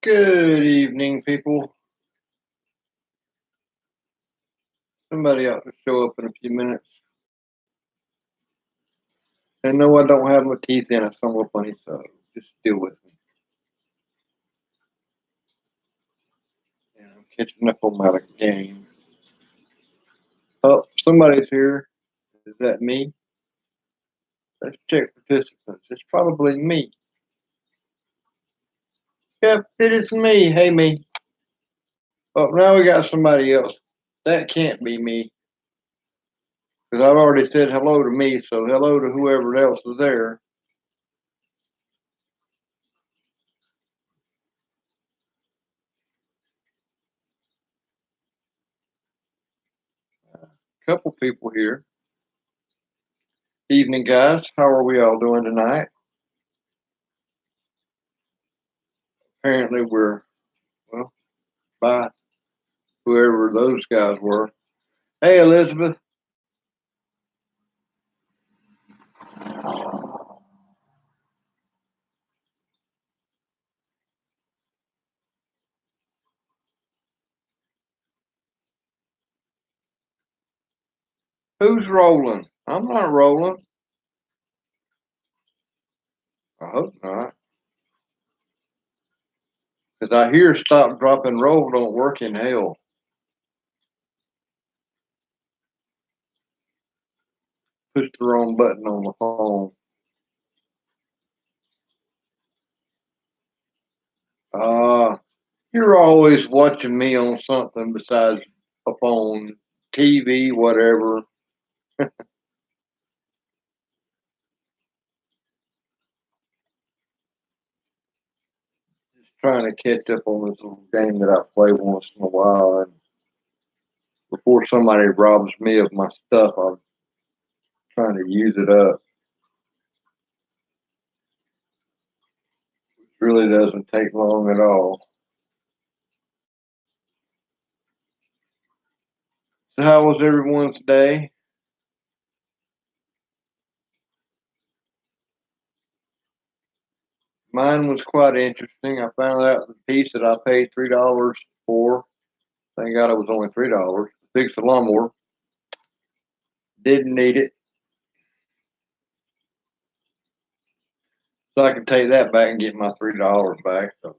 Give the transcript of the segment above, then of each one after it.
Good evening, people. Somebody ought to show up in a few minutes. And no, I don't have my teeth in. I stumbled funny, so just deal with me. And I'm catching up on my game. Oh, somebody's here. Is that me? Let's check participants. It's probably me. Yep, it is me. Hey, me. Oh, now we got somebody else. That can't be me. Because I've already said hello to me, so hello to whoever else is there. Couple people here. Evening, guys. How are we all doing tonight? Apparently, we're, well, bye. Whoever those guys were. Hey, Elizabeth. Who's rolling? I'm not rolling. I hope not. Because I hear stop, drop, and roll don't work in hell. Push the wrong button on the phone. Uh, you're always watching me on something besides a phone, TV, whatever. Just trying to catch up on this little game that I play once in a while. And before somebody robs me of my stuff, I'm trying to use it up. It really doesn't take long at all. So, how was everyone's day? Mine was quite interesting. I found out the piece that I paid $3 for. Thank God it was only $3 to fix the lawnmower. Didn't need it, so I can take that back and get my $3 back. So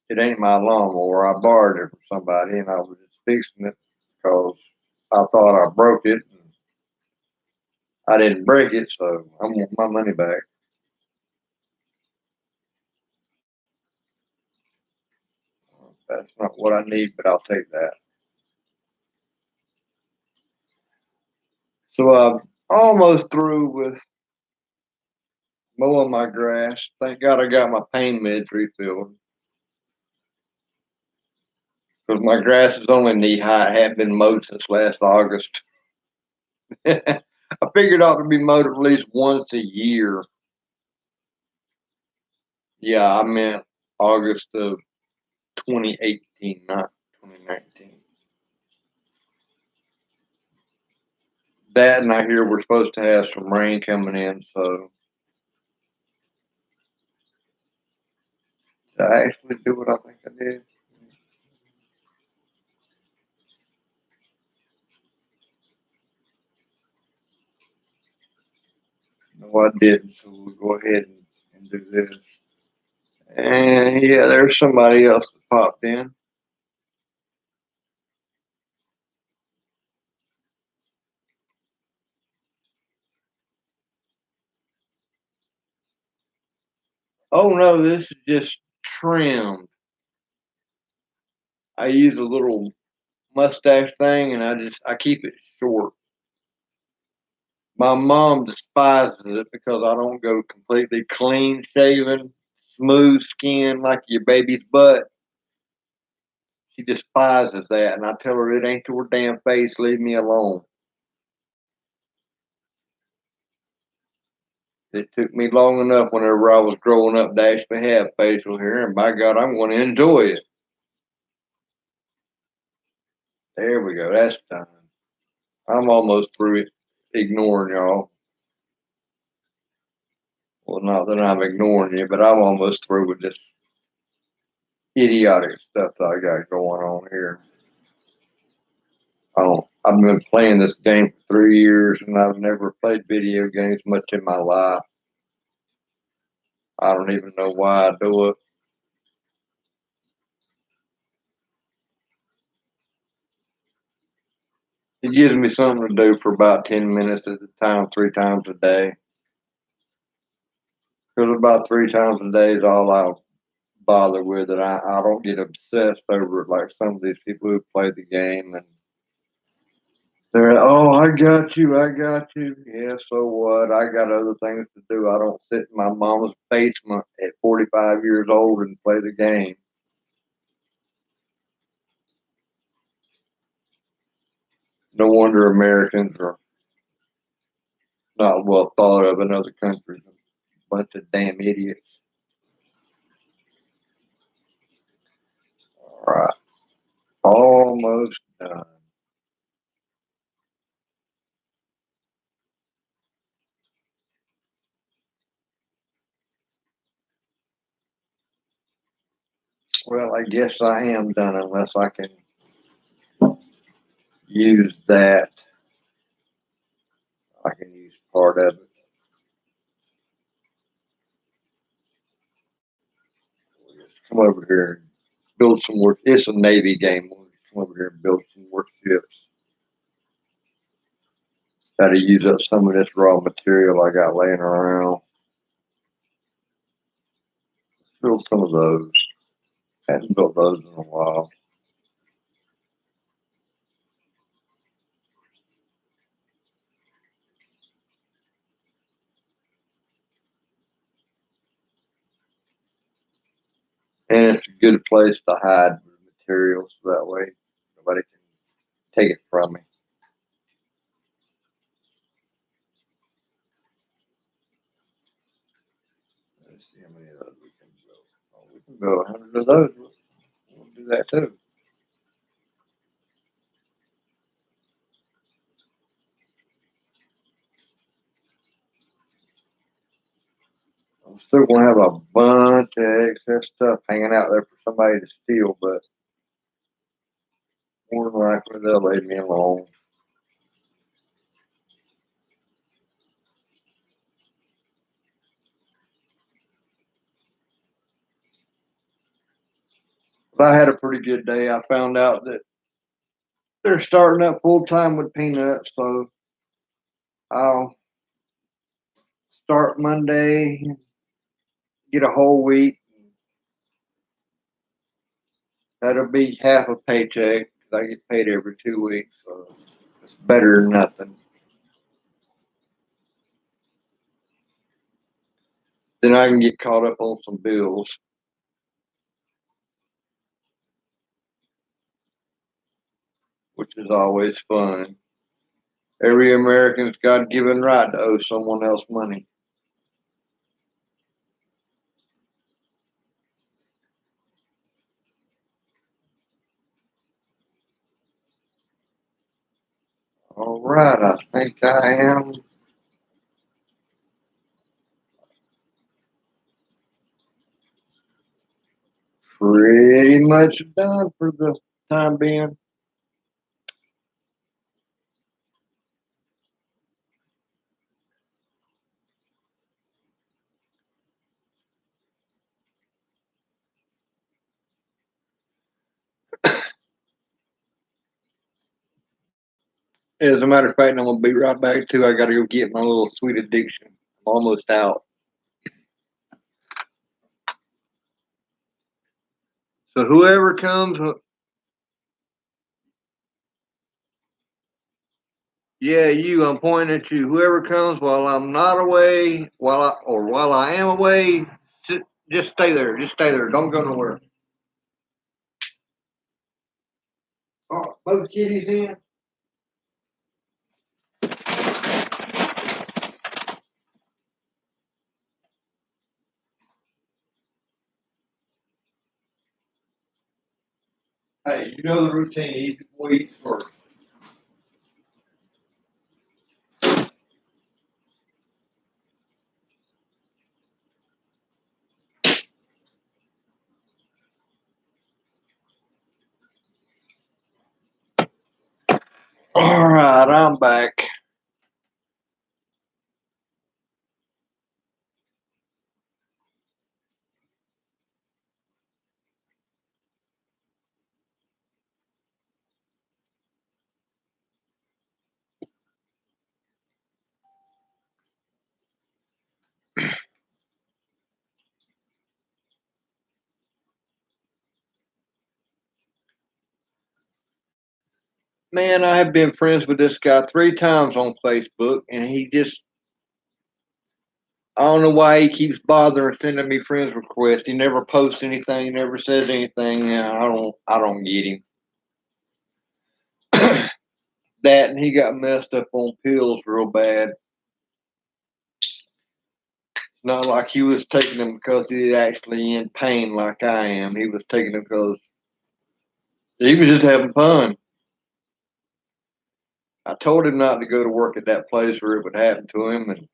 it ain't my lawnmower. I borrowed it from somebody, and I was just fixing it because I thought I broke it. And I didn't break it, so I want my money back. That's not what I need, but I'll take that. So I'm almost through with mowing my grass. Thank God I got my pain meds refilled. Because my grass is only knee high. It hadn't been mowed since last August. I figured it ought to be mowed at least once a year. Yeah, I meant August of 2018, not 2019. That, and I hear we're supposed to have some rain coming in, so did I actually do what I think I did? No, I didn't, so we'll go ahead and do this. And yeah, there's somebody else that popped in. Oh no, this is just trimmed. I use a little mustache thing, and I keep it short. My mom despises it because I don't go completely clean shaven, smooth skin like your baby's butt. She despises that, and I tell her it ain't your damn face. Leave me alone. It took me long enough whenever I was growing up to actually have facial hair, and by God, I'm going to enjoy it. There we go. That's done. I'm almost through it, ignoring y'all. Well, not that I'm ignoring you, but I'm almost through with this. idiotic stuff that I got going on here. I've been playing this game for 3 years, and I've never played video games much in my life. I don't even know why I do it. It gives me something to do for about 10 minutes at a time, 3 times a day. Because about 3 times a day is all I'll bother with it. I don't get obsessed over it like some of these people who play the game and they're, oh, I got you, I got you. Yeah, so what? I got other things to do. I don't sit in my mama's basement at 45 years old and play the game. No wonder Americans are not well thought of in other countries. A bunch of damn idiots. All right, almost done. Well, I guess I am done unless I can use that. I can use part of it. Come over here and build some more. It's a Navy game. We'll come over here and build some more ships. Got to use up some of this raw material I got laying around. Build some of those. Hadn't built those in a while. And it's a good place to hide materials so that way nobody can take it from me. Let's see how many of those we can build. Oh, we can build 100 of those. We'll do that too. I'm still gonna have a bunch of excess stuff hanging out there for somebody to steal, but more than likely they'll leave me alone. But I had a pretty good day. I found out that they're starting up full time with peanuts, so I'll start Monday, get a whole week. That'll be half a paycheck. I get paid every 2 weeks, so it's better than nothing. Then I can get caught up on some bills, which is always fun. Every American's God given right to owe someone else money. All right, I think I am pretty much done for the time being. As a matter of fact, I'm gonna be right back too. I gotta go get my little sweet addiction. I'm almost out. So whoever comes, yeah, you. I'm pointing at you. Whoever comes while I'm not away, while I am away, just stay there. Just stay there. Don't go nowhere. Oh, both kitties in. Hey, you know the routine. Eat before you eat first. All right, I'm back. Man, I have been friends with this guy 3 times on Facebook, and I don't know why he keeps bothering sending me friends requests. He never posts anything, never says anything. I don't get him. That, and he got messed up on pills real bad. Not like he was taking them because he's actually in pain like I am. He was taking them because he was just having fun. I told him not to go to work at that place where it would happen to him, and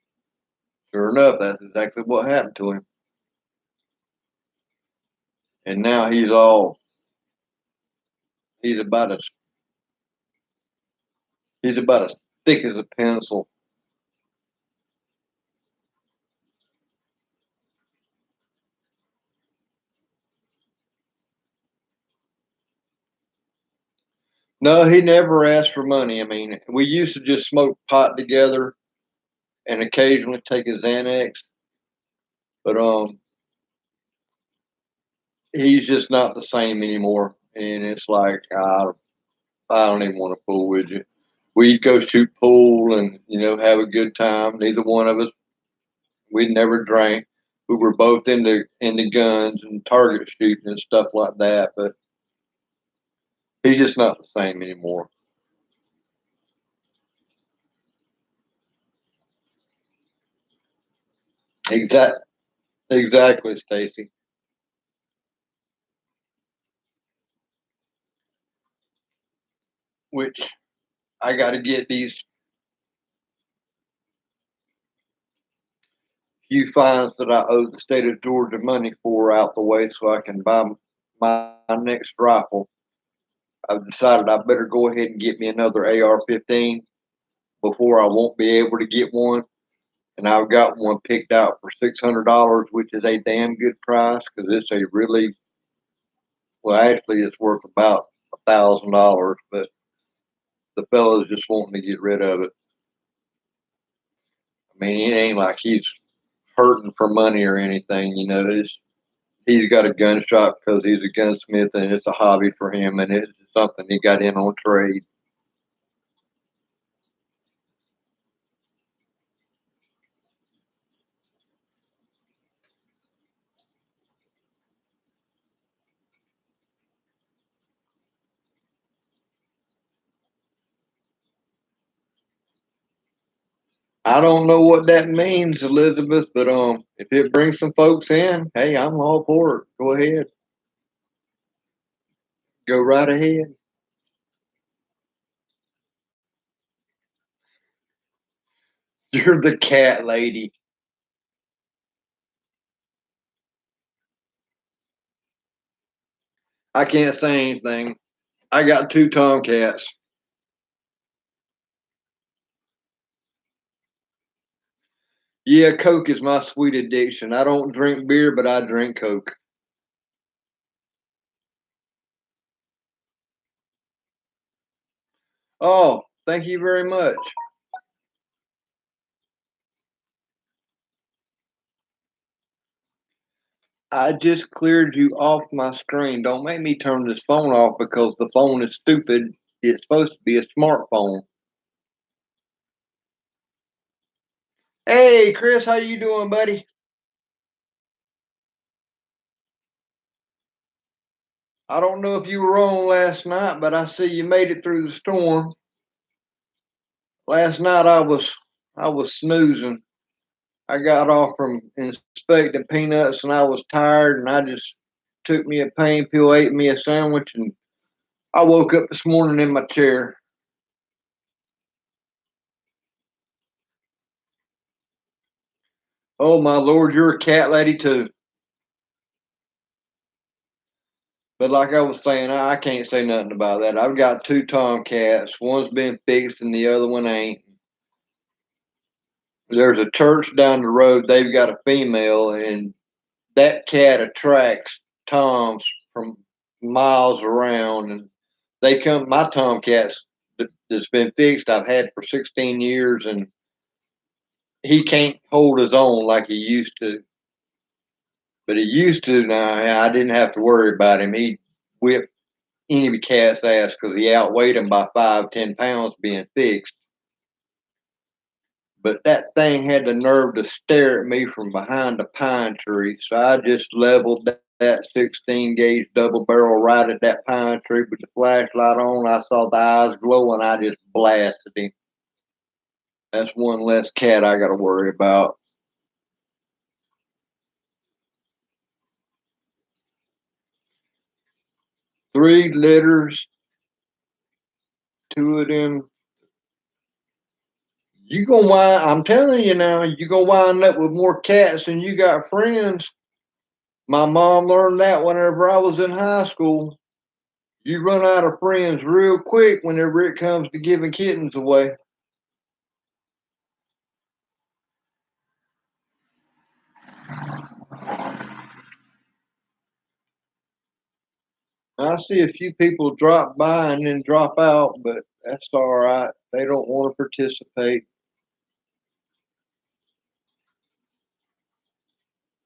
sure enough, that's exactly what happened to him. And now he's about as he's about as thick as a pencil. No, he never asked for money. I mean, we used to just smoke pot together and occasionally take a Xanax, but he's just not the same anymore. And it's like I don't even want to fool with you. We'd go shoot pool and have a good time. Neither one of us we never drank. We were both into guns and target shooting and stuff like that, but he's just not the same anymore. Exact, exactly, Stacy. Which I got to get these few fines that I owe the state of Georgia money for out the way, so I can buy my next rifle. I've decided I better go ahead and get me another AR-15 before I won't be able to get one. And I've got one picked out for $600, which is a damn good price because it's a really well. Actually, it's worth about $1,000, but the fella's just wanting to get rid of it. I mean, it ain't like he's hurting for money or anything. He's got a gun shop because he's a gunsmith and it's a hobby for him and it's something he got in on trade. I don't know what that means, Elizabeth, but if it brings some folks in, hey, I'm all for it. Go ahead. Go right ahead. You're the cat lady. I can't say anything. I got 2 tomcats. Yeah, Coke is my sweet addiction. I don't drink beer, but I drink Coke. Oh, thank you very much. I just cleared you off my screen. Don't make me turn this phone off because the phone is stupid. It's supposed to be a smartphone. Hey, Chris, how you doing, buddy? I don't know if you were on last night, but I see you made it through the storm. Last night I was snoozing. I got off from inspecting peanuts and I was tired and I just took me a pain pill, ate me a sandwich, and I woke up this morning in my chair. Oh my lord, you're a cat lady too. But like I was saying, I can't say nothing about that. I've got two tomcats. One's been fixed and the other one ain't. There's a church down the road. They've got a female, and that cat attracts toms from miles around. And they come. My tomcats that's been fixed, I've had for 16 years, and he can't hold his own like he used to. But he used to. Now I didn't have to worry about him. He'd whip any cat's ass because he outweighed him by 5, 10 pounds being fixed. But that thing had the nerve to stare at me from behind a pine tree. So I just leveled that 16 gauge double barrel right at that pine tree with the flashlight on. I saw the eyes glow and I just blasted him. That's one less cat I got to worry about. Three litters, two of them. You gonna wind, I'm telling you now, you gonna wind up with more cats than you got friends. My mom learned that whenever I was in high school. You run out of friends real quick whenever it comes to giving kittens away. I see a few people drop by and then drop out, but that's all right. They don't want to participate.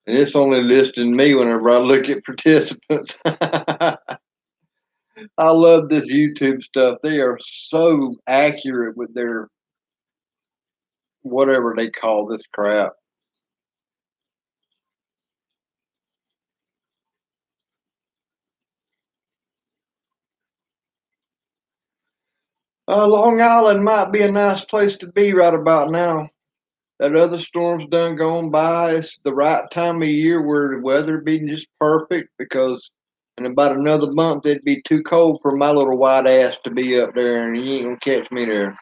And it's only listing me whenever I look at participants. I love this YouTube stuff. They are so accurate with their whatever they call this crap. Long Island might be a nice place to be right about now. That other storm's done gone by. It's the right time of year where the weather be just perfect because in about another month it'd be too cold for my little white ass to be up there, and you ain't gonna catch me there.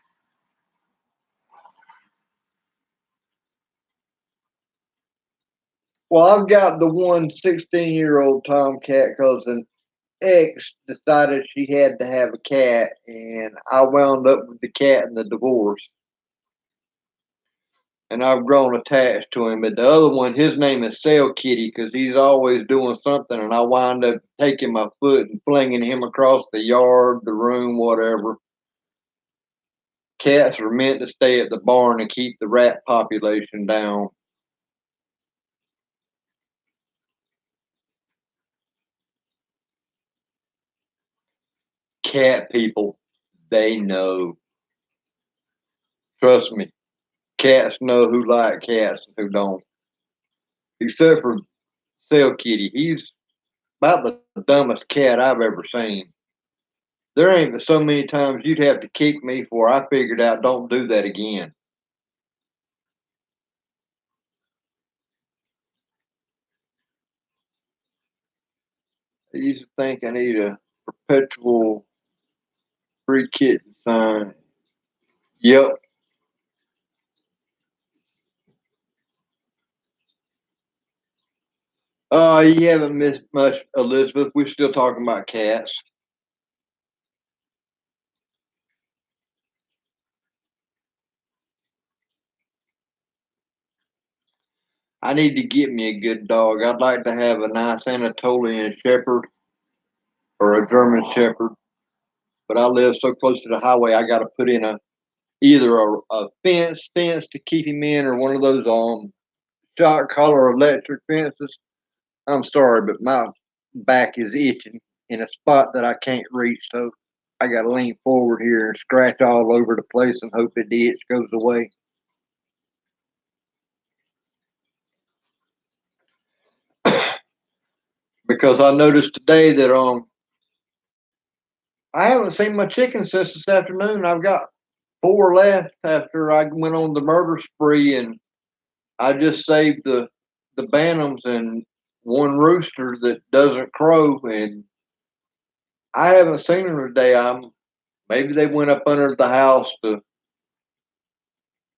Well, I've got the one 16-year-old tomcat because an ex decided she had to have a cat, and I wound up with the cat in the divorce. And I've grown attached to him. But the other one, his name is Cell Kitty because he's always doing something, and I wind up taking my foot and flinging him across the yard, the room, whatever. Cats are meant to stay at the barn and keep the rat population down. Cat people, they know. Trust me, cats know who like cats and who don't. Except for Cell Kitty, he's about the dumbest cat I've ever seen. There ain't so many times you'd have to kick me before I figured out don't do that again. I used to think I need a perpetual free kitten sign. Yep. You haven't missed much, Elizabeth. We're still talking about cats. I need to get me a good dog. I'd like to have a nice Anatolian Shepherd or a German Shepherd, but I live so close to the highway. I got to put in either a fence to keep him in, or one of those shot collar electric fences. I'm sorry, but my back is itching in a spot that I can't reach, so I got to lean forward here and scratch all over the place and hope the itch goes away. Because I noticed today that I haven't seen my chickens since this afternoon. I've got four left after I went on the murder spree, and I just saved the bantams and one rooster that doesn't crow, and I haven't seen them today. Maybe they went up under the house to.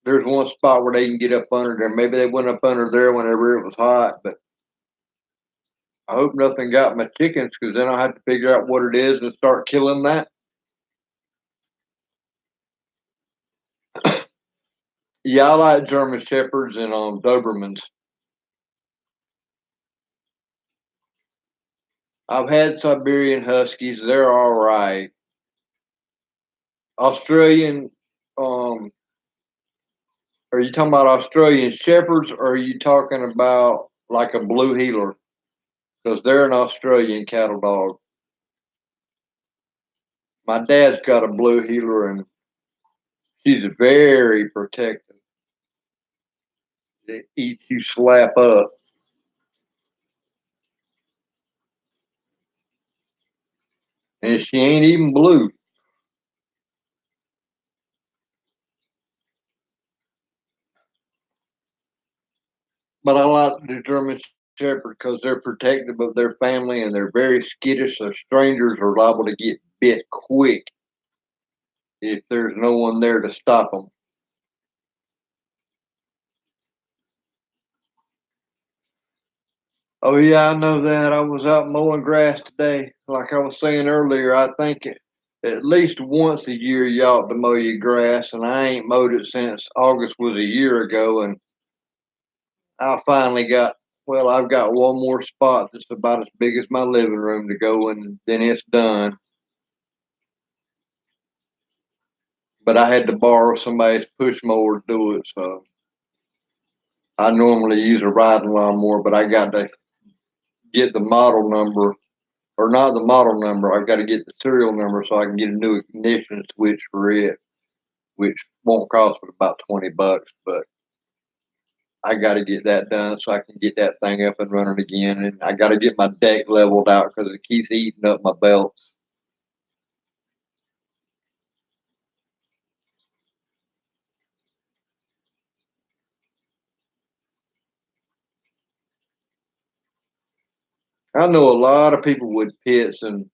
There's one spot where they can get up under there. Maybe they went up under there whenever it was hot, but I hope nothing got my chickens because then I'll have to figure out what it is and start killing that. Yeah, I like German Shepherds and Dobermans. I've had Siberian Huskies. They're all right. Australian, um, are you talking about Australian Shepherds or are you talking about like a blue heeler? Because they're an Australian cattle dog. My dad's got a blue heeler and she's very protective. It eats you slap up. And she ain't even blue. But I like the German Shepherd because they're protective of their family and they're very skittish. So strangers are liable to get bit quick if there's no one there to stop them. Oh yeah, I know that. I was out mowing grass today. Like I was saying earlier, I think at least once a year you ought to mow your grass, and I ain't mowed it since August was a year ago, and I finally got. Well, I've got one more spot that's about as big as my living room to go, and then it's done. But I had to borrow somebody's push mower to do it, so I normally use a riding lawnmower, but I got to get the model number or not the model number. I got to get the serial number so I can get a new ignition switch for it, which won't cost but about $20. But I got to get that done so I can get that thing up and running again. And I got to get my deck leveled out because it keeps eating up my belts. I know a lot of people with pits, and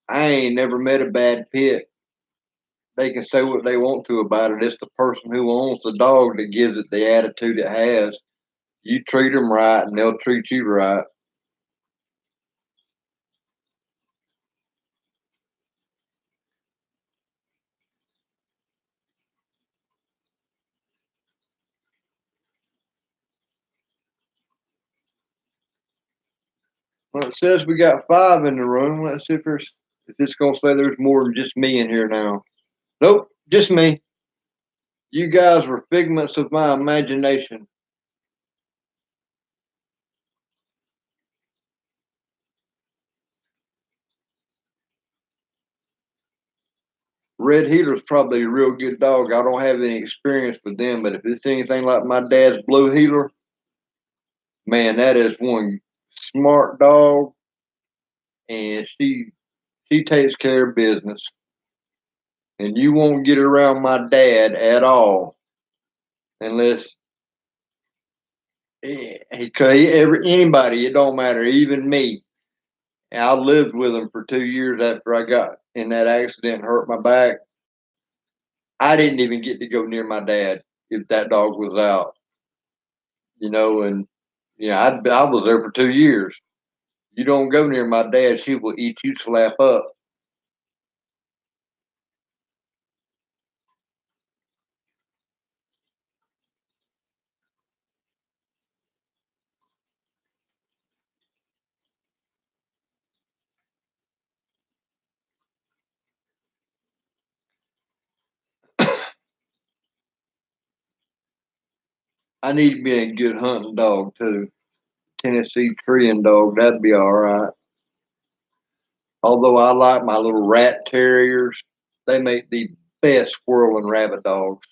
I ain't never met a bad pit. They can say what they want to about it. It's the person who owns the dog that gives it the attitude it has. You treat them right, and they'll treat you right. Well, it says we got five in the room. Let's see if it's gonna say there's more than just me in here now. Nope, just me. You guys were figments of my imagination. Red Heeler's probably a real good dog. I don't have any experience with them, but if it's anything like my dad's Blue Heeler, man, that is one smart dog, and she takes care of business. And you won't get around my dad at all unless anybody. It don't matter, even me. And I lived with him for 2 years after I got in that accident and hurt my back. I didn't even get to go near my dad if that dog was out, and I was there for 2 years. You don't go near my dad, she will eat you slap up. I need to be a good hunting dog too. Tennessee treeing dog, that'd be all right. Although I like my little rat terriers, they make the best squirrel and rabbit dogs.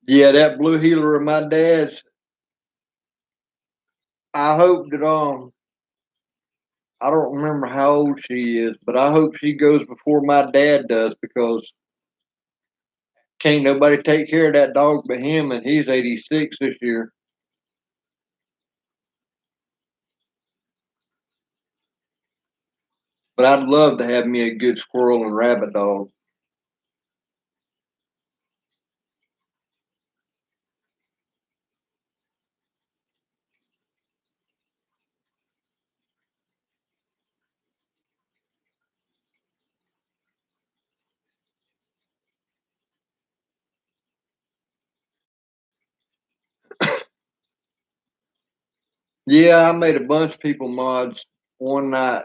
Yeah, that blue heeler of my dad's. I hope that I don't remember how old she is, but I hope she goes before my dad does because can't nobody take care of that dog but him, and he's 86 this year. But I'd love to have me a good squirrel and rabbit dog. Yeah, I made a bunch of people mods one night.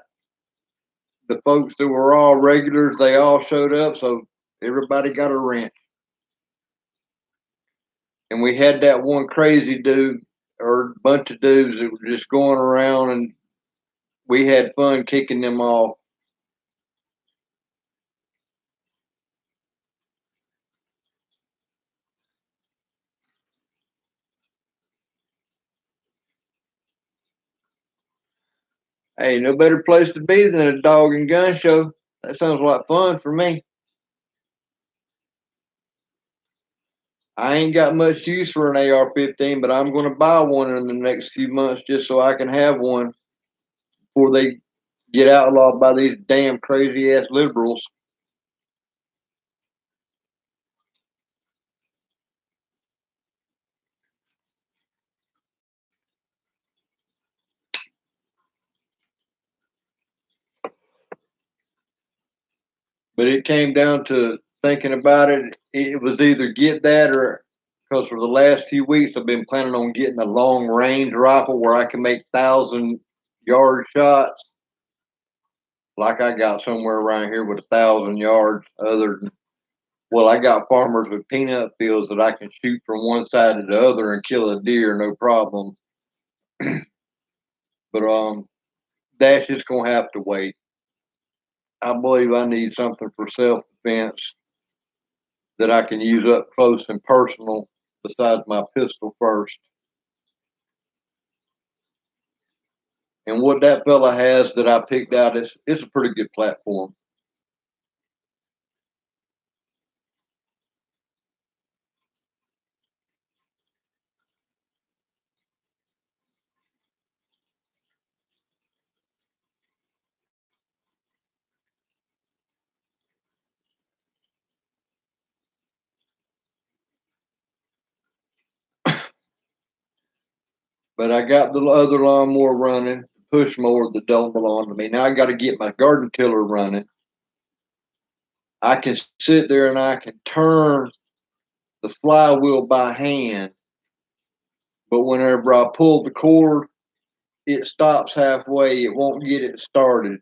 The folks that were all regulars, they all showed up, so everybody got a wrench. And we had that one crazy dude or bunch of dudes that were just going around, and we had fun kicking them off. Hey, no better place to be than a dog and gun show. That sounds like fun for me. I ain't got much use for an AR-15, but I'm going to buy one in the next few months just so I can have one before they get outlawed by these damn crazy ass liberals. But it came down to thinking about it. It was either get that or because for the last few weeks I've been planning on getting a long range rifle where I can make 1,000 yard shots, like I got somewhere around here with 1,000 yards. Other than well, I got farmers with peanut fields that I can shoot from one side to the other and kill a deer no problem. But that's just gonna have to wait. I believe I need something for self defense that I can use up close and personal besides my pistol first. And what that fella has that I picked out is it's a pretty good platform. But I got the other lawnmower running, push mower that don't belong to me. Now I got to get my garden tiller running. I can sit there and I can turn the flywheel by hand, but whenever I pull the cord, it stops halfway. It won't get it started.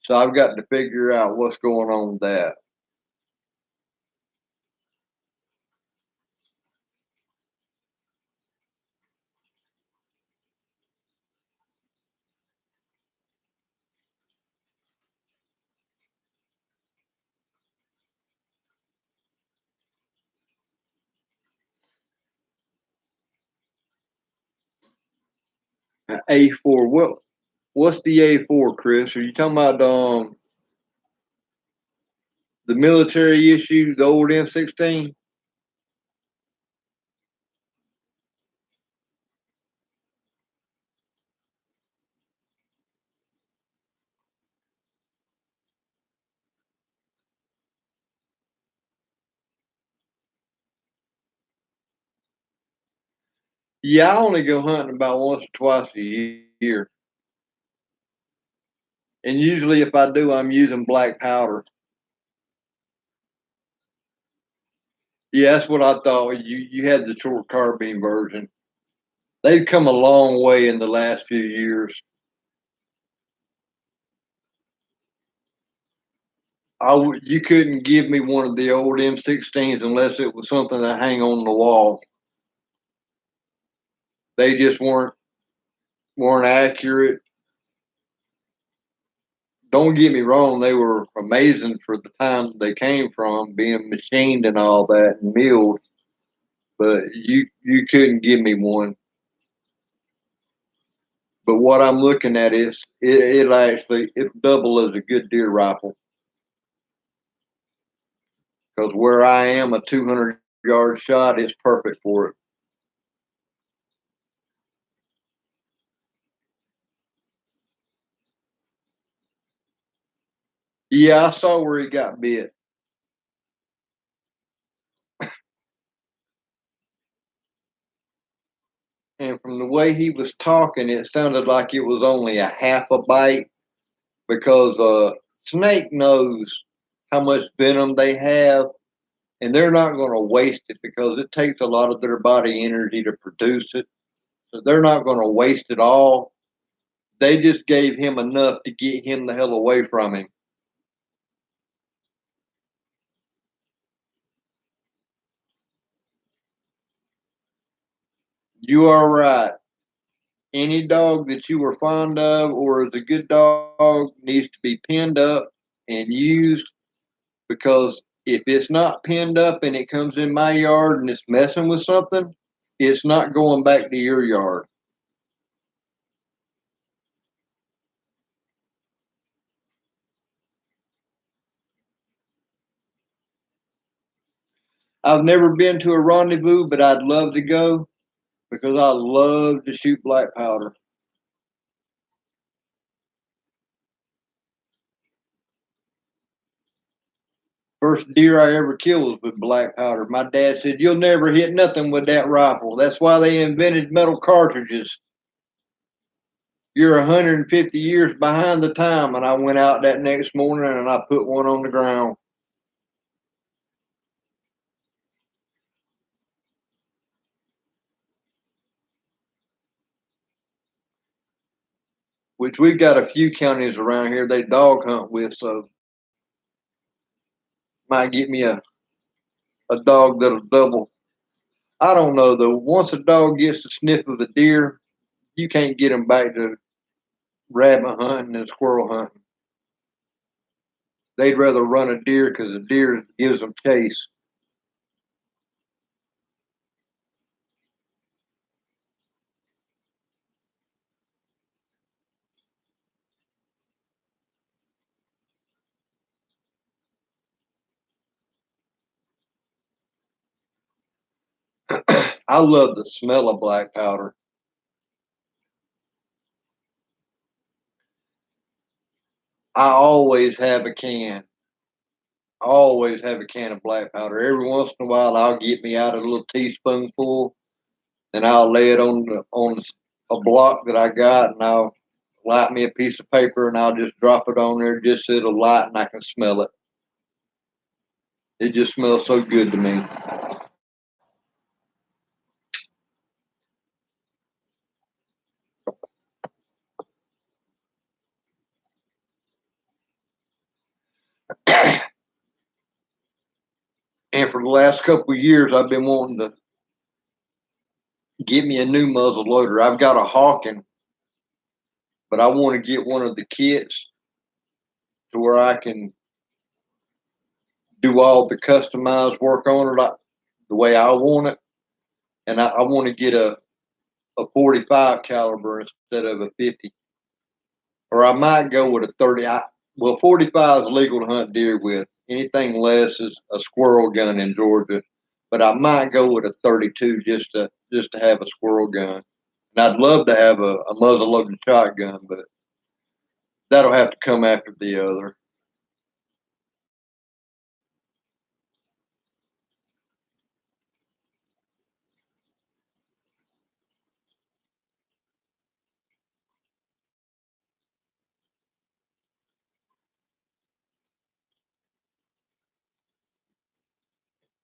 So I've got to figure out what's going on with that. A4. What's the A4, Chris? Are you talking about the military issue, the old M16? Yeah, I only go hunting about once or twice a year. And usually if I do, I'm using black powder. Yeah, that's what I thought. You had the short carbine version. They've come a long way in the last few years. You couldn't give me one of the old M16s unless it was something to hang on the wall. They just weren't accurate. Don't get me wrong, they were amazing for the time they came from, being machined and all that and milled. But you couldn't give me one. But what I'm looking at is it actually it double as a good deer rifle because where I am, a 200 yard shot is perfect for it. Yeah, I saw where he got bit. And from the way he was talking, it sounded like it was only a half a bite because snake knows how much venom they have, and they're not going to waste it because it takes a lot of their body energy to produce it. So they're not going to waste it all. They just gave him enough to get him the hell away from him. You are right. Any dog that you were fond of or is a good dog needs to be pinned up and used, because if it's not pinned up and it comes in my yard and it's messing with something, it's not going back to your yard. I've never been to a rendezvous, but I'd love to go because I love to shoot black powder. First deer I ever killed was with black powder. My dad said, "You'll never hit nothing with that rifle. That's why they invented metal cartridges. You're 150 years behind the time." And I went out that next morning and I put one on the ground, which we've got a few counties around here they dog hunt with. So might get me a dog that'll double. I don't know though. Once a dog gets the sniff of the deer, you can't get them back to rabbit hunting and squirrel hunting. They'd rather run a deer because the deer gives them chase. I love the smell of black powder. I always have a can. I always have a can of black powder. Every once in a while, I'll get me out a little teaspoonful, and I'll lay it on a block that I got, and I'll light me a piece of paper, and I'll just drop it on there just so it'll light, and I can smell it. It just smells so good to me. And for the last couple of years, I've been wanting to get me a new muzzle loader. I've got a Hawken, but I want to get one of the kits to where I can do all the customized work on it the way I want it. And I want to get a 45 caliber instead of a 50. Or I might go with a 30. Well, 45 is legal to hunt deer with. Anything less is a squirrel gun in Georgia. But I might go with a 32 just to have a squirrel gun. And I'd love to have a muzzle loaded shotgun, but that'll have to come after the other.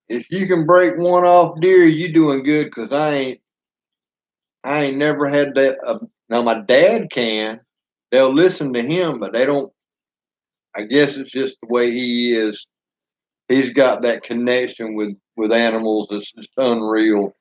If you can break one off deer, you doing good. Cause I ain't never had that. Now my dad can. They'll listen to him, but they don't. I guess it's just the way he is. He's got that connection with animals. It's just unreal.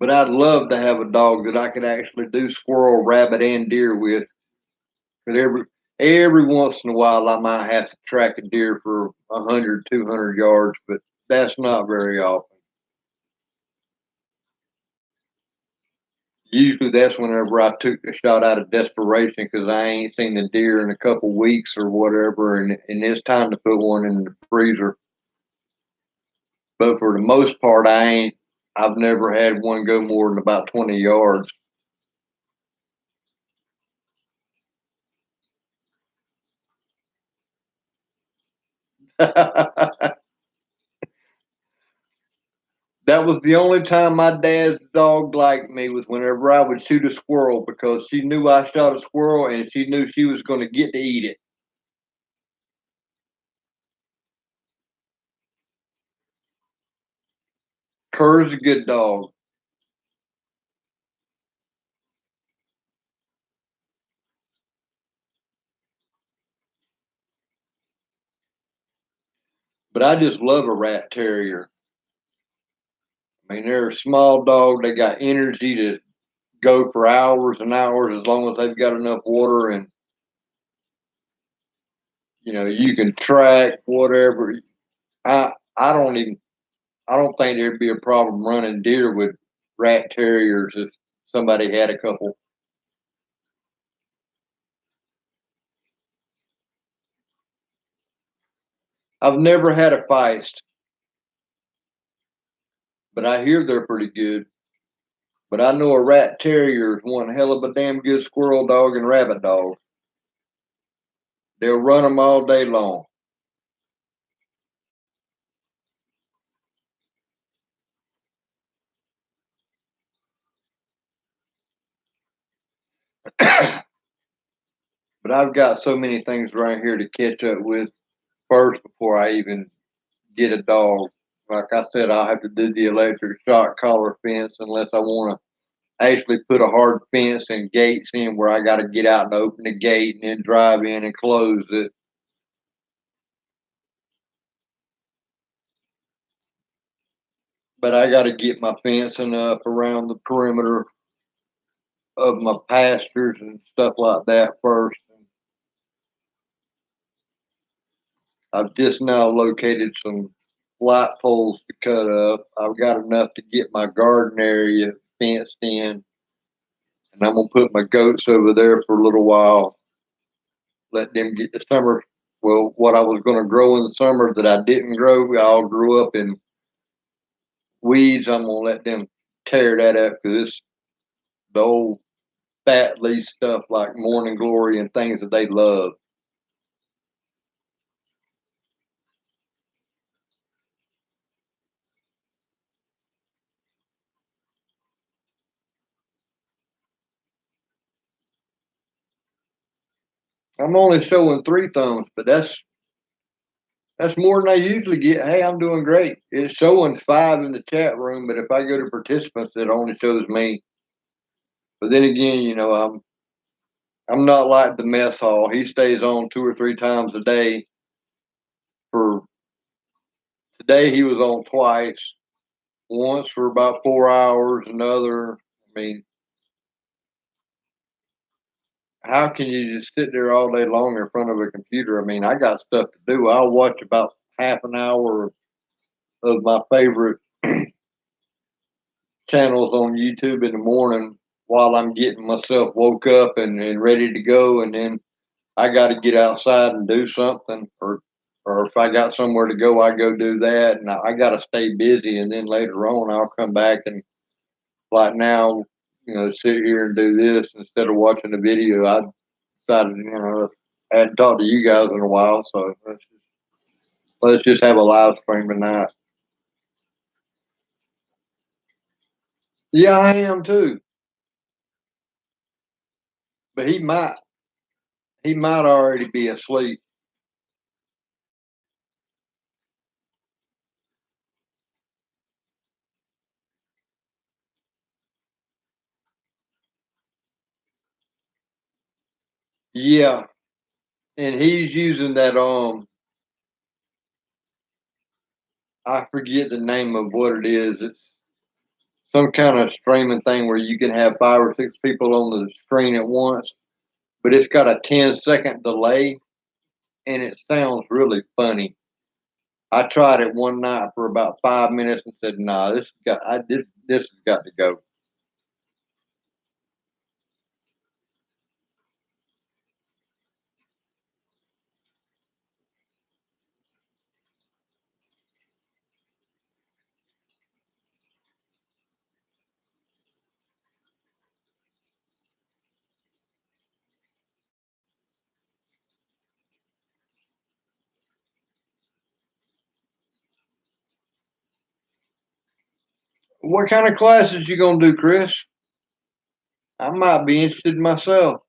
But I'd love to have a dog that I could actually do squirrel, rabbit, and deer with. But every once in a while, I might have to track a deer for 100, 200 yards, but that's not very often. Usually that's whenever I took the shot out of desperation because I ain't seen the deer in a couple weeks or whatever, and it's time to put one in the freezer. But for the most part, I've never had one go more than about 20 yards. That was the only time my dad's dog liked me was whenever I would shoot a squirrel because she knew I shot a squirrel and she knew she was going to get to eat it. Kerr's a good dog. But I just love a rat terrier. I mean, they're a small dog. They got energy to go for hours and hours as long as they've got enough water, and you can track whatever. I don't even I don't think there'd be a problem running deer with rat terriers if somebody had a couple. I've never had a feist, but I hear they're pretty good. But I know a rat terrier is one hell of a damn good squirrel dog and rabbit dog. They'll run them all day long. But I've got so many things around here to catch up with first before I even get a dog. Like I said, I'll have to do the electric shock collar fence unless I want to actually put a hard fence and gates in where I got to get out and open the gate and then drive in and close it. But I got to get my fencing up around the perimeter of my pastures and stuff like that first. I've just now located some light poles to cut up. I've got enough to get my garden area fenced in, and I'm gonna put my goats over there for a little while. Let them get the summer. Well, what I was gonna grow in the summer that I didn't grow, I all grew up in weeds. I'm gonna let them tear that up because it's the old fat leaf stuff like morning glory and things that they love. I'm only showing three thumbs, but that's more than I usually get. Hey, I'm doing great. It's showing five in the chat room, but if I go to participants, it only shows me. But then again, I'm not like the mess hall. He stays on two or three times a day. For today, he was on twice. Once for about 4 hours. Another. I mean, how can you just sit there all day long in front of a computer? I mean, I got stuff to do. I'll watch about half an hour of my favorite channels on YouTube in the morning while I'm getting myself woke up and ready to go. And then I got to get outside and do something, or if I got somewhere to go, I go do that. And I got to stay busy. And then later on, I'll come back and like now, sit here and do this instead of watching the video. I decided, I hadn't talked to you guys in a while, so let's just have a live stream tonight. Yeah, I am too. But he might already be asleep. Yeah, and he's using that I forget the name of what it is. It's some kind of streaming thing where you can have five or six people on the screen at once, but it's got a 10-second delay and it sounds really funny. I tried it one night for about 5 minutes and said, "Nah, this has got to go." What kind of classes you gonna do, Chris? I might be interested myself.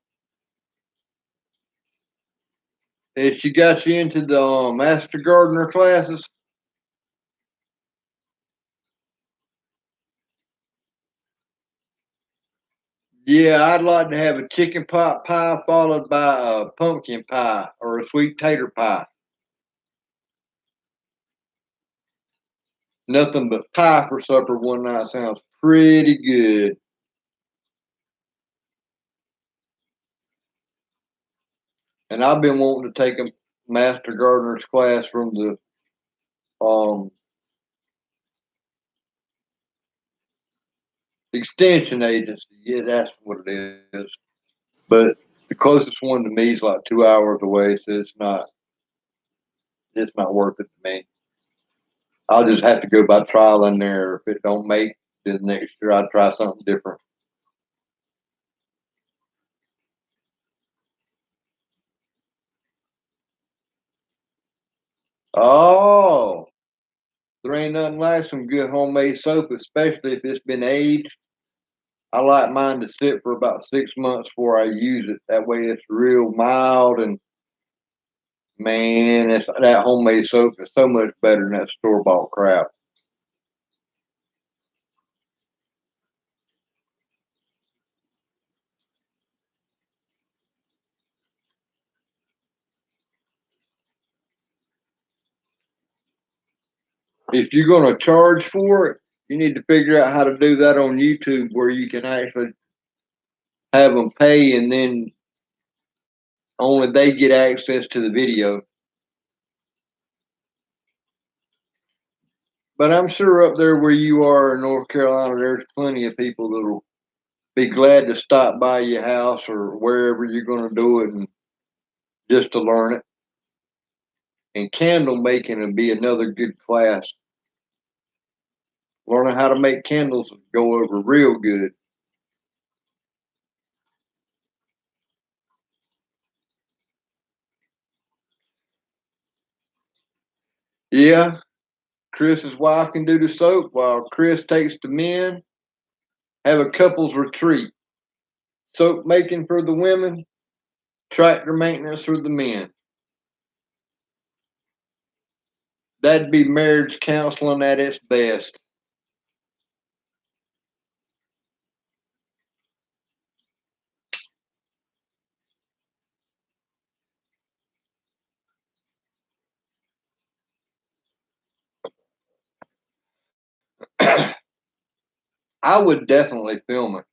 If she got you into the Master Gardener classes, yeah, I'd like to have a chicken pot pie followed by a pumpkin pie or a sweet tater pie. Nothing but pie for supper one night sounds pretty good. And I've been wanting to take a Master Gardener's class from the um, extension agency. Yeah, that's what it is. But the closest one to me is like 2 hours away, so it's not worth it to me. I'll just have to go by trial in there. If it don't make, then next year I'll try something different. Oh, there ain't nothing like some good homemade soap, especially if it's been aged. I like mine to sit for about 6 months before I use it. That way it's real mild and man, that homemade soap is so much better than that store bought crap. If you're gonna charge for it, you need to figure out how to do that on YouTube where you can actually have them pay and then only they get access to the video. But I'm sure up there where you are in North Carolina, there's plenty of people that'll be glad to stop by your house or wherever you're going to do it and just to learn it. And candle making would be another good class. Learning how to make candles would go over real good. Yeah, Chris's wife can do the soap while Chris takes the men. Have a couples retreat. Soap making for the women, tractor maintenance for the men. That'd be marriage counseling at its best. I would definitely film it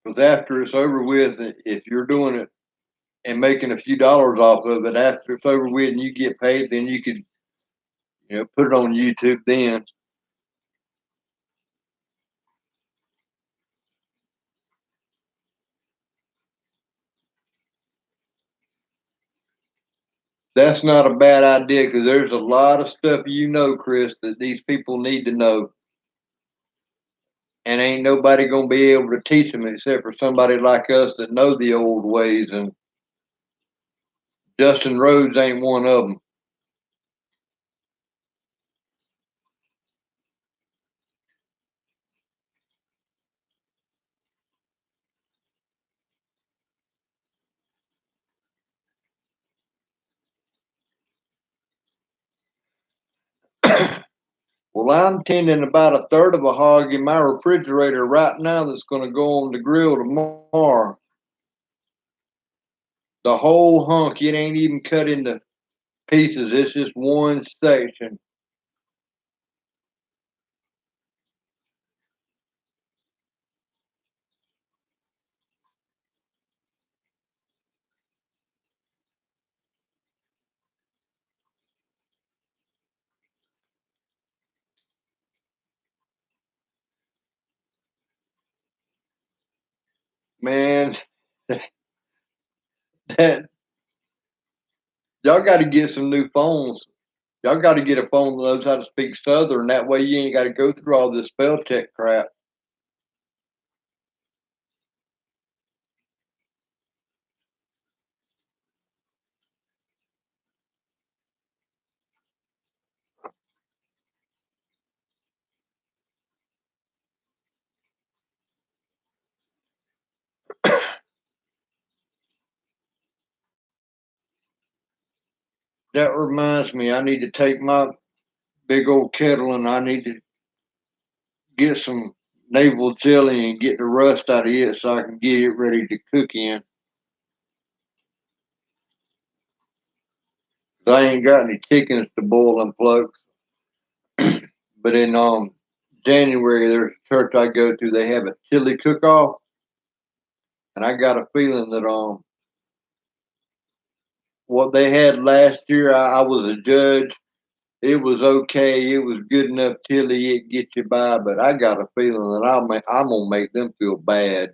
because after it's over with, if you're doing it and making a few dollars off of it after it's over with and you get paid, then you could put it on YouTube. Then that's not a bad idea because there's a lot of stuff Chris, that these people need to know, and ain't nobody gonna be able to teach them except for somebody like us that know the old ways. And Justin Rhodes ain't one of them. Well, I'm tending about a third of a hog in my refrigerator right now that's going to go on the grill tomorrow. The whole hunk, it ain't even cut into pieces. It's just one section. Man, that y'all got to get some new phones. Y'all got to get a phone that knows how to speak Southern. That way you ain't got to go through all this spell check crap. That reminds me, I need to take my big old kettle and I need to get some navel jelly and get the rust out of it so I can get it ready to cook in. I ain't got any chickens to boil and pluck. But in January, there's a church I go to. They have a chili cook-off, and I got a feeling that what they had last year, I was a judge. It was okay. It was good enough chili. It get you by. But I got a feeling that I'm gonna make them feel bad.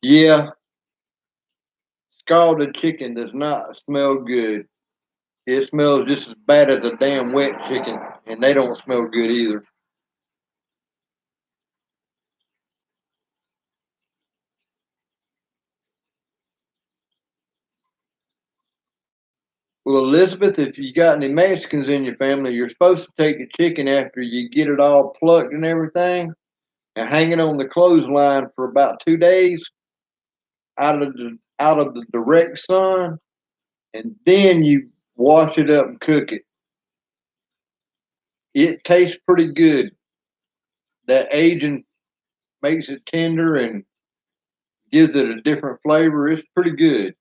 Yeah, scalded chicken does not smell good. It smells just as bad as a damn wet chicken, and they don't smell good either. Well, Elizabeth, if you got any Mexicans in your family, you're supposed to take the chicken after you get it all plucked and everything, and hang it on the clothesline for about 2 days out of the direct sun, and then you wash it up and cook it. It tastes pretty good. That aging makes it tender and gives it a different flavor. It's pretty good.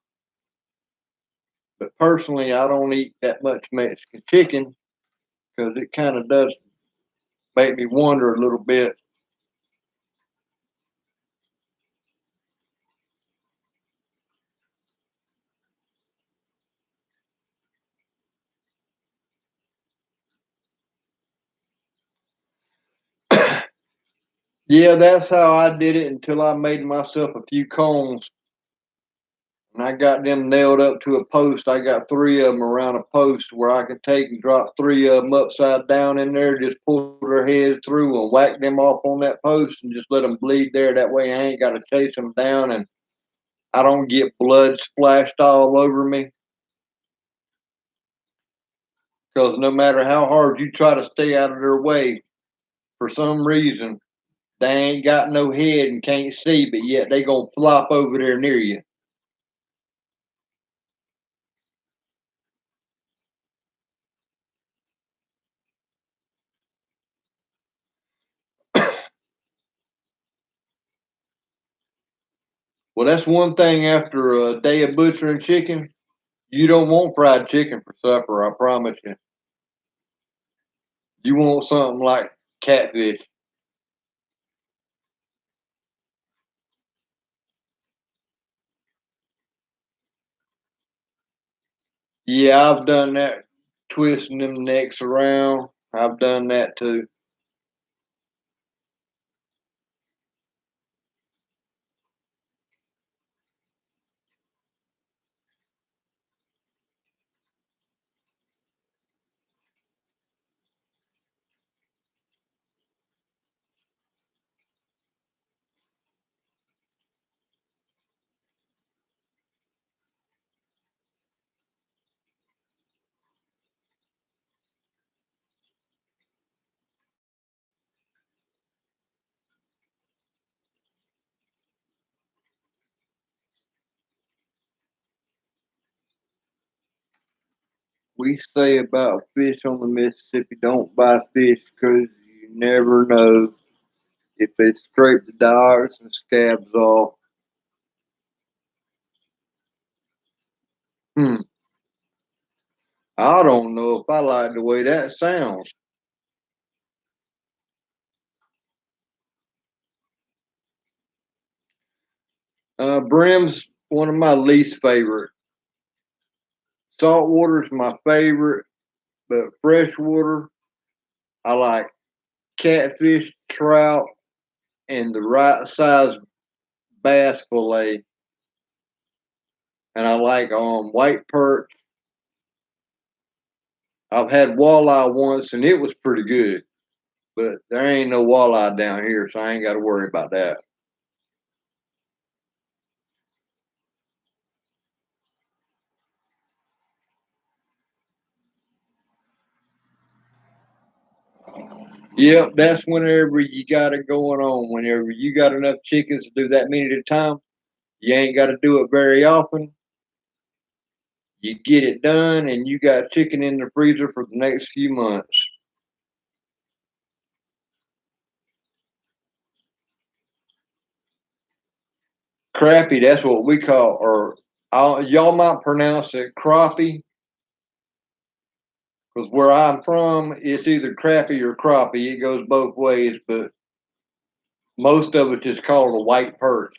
But personally, I don't eat that much Mexican chicken because it kind of does make me wonder a little bit. Yeah, that's how I did it until I made myself a few cones and I got them nailed up to a post. I got three of them around a post where I can take and drop three of them upside down in there, just pull their heads through and whack them off on that post and just let them bleed there. That way I ain't got to chase them down and I don't get blood splashed all over me. Because no matter how hard you try to stay out of their way, for some reason, they ain't got no head and can't see, but yet they gonna flop over there near you. Well, that's one thing after a day of butchering chicken. You don't want fried chicken for supper, I promise you. You want something like catfish. Yeah, I've done that, twisting them necks around. I've done that too. We say about fish on the Mississippi, don't buy fish because you never know if they scrape the dogs and scabs off. Hmm. I don't know if I like the way that sounds. Brim's one of my least favorite. Saltwater's my favorite, but freshwater, I like catfish, trout, and the right size bass fillet. And I like white perch. I've had walleye once and it was pretty good, but there ain't no walleye down here, so I ain't got to worry about that. Yep, that's whenever you got it going on. Whenever you got enough chickens to do that many at a time, you ain't got to do it very often. You get it done, and you got chicken in the freezer for the next few months. Crappie, that's what we call, or y'all might pronounce it crappie, because where I'm from, it's either crappie or crappie. It goes both ways, but most of it is called a white perch.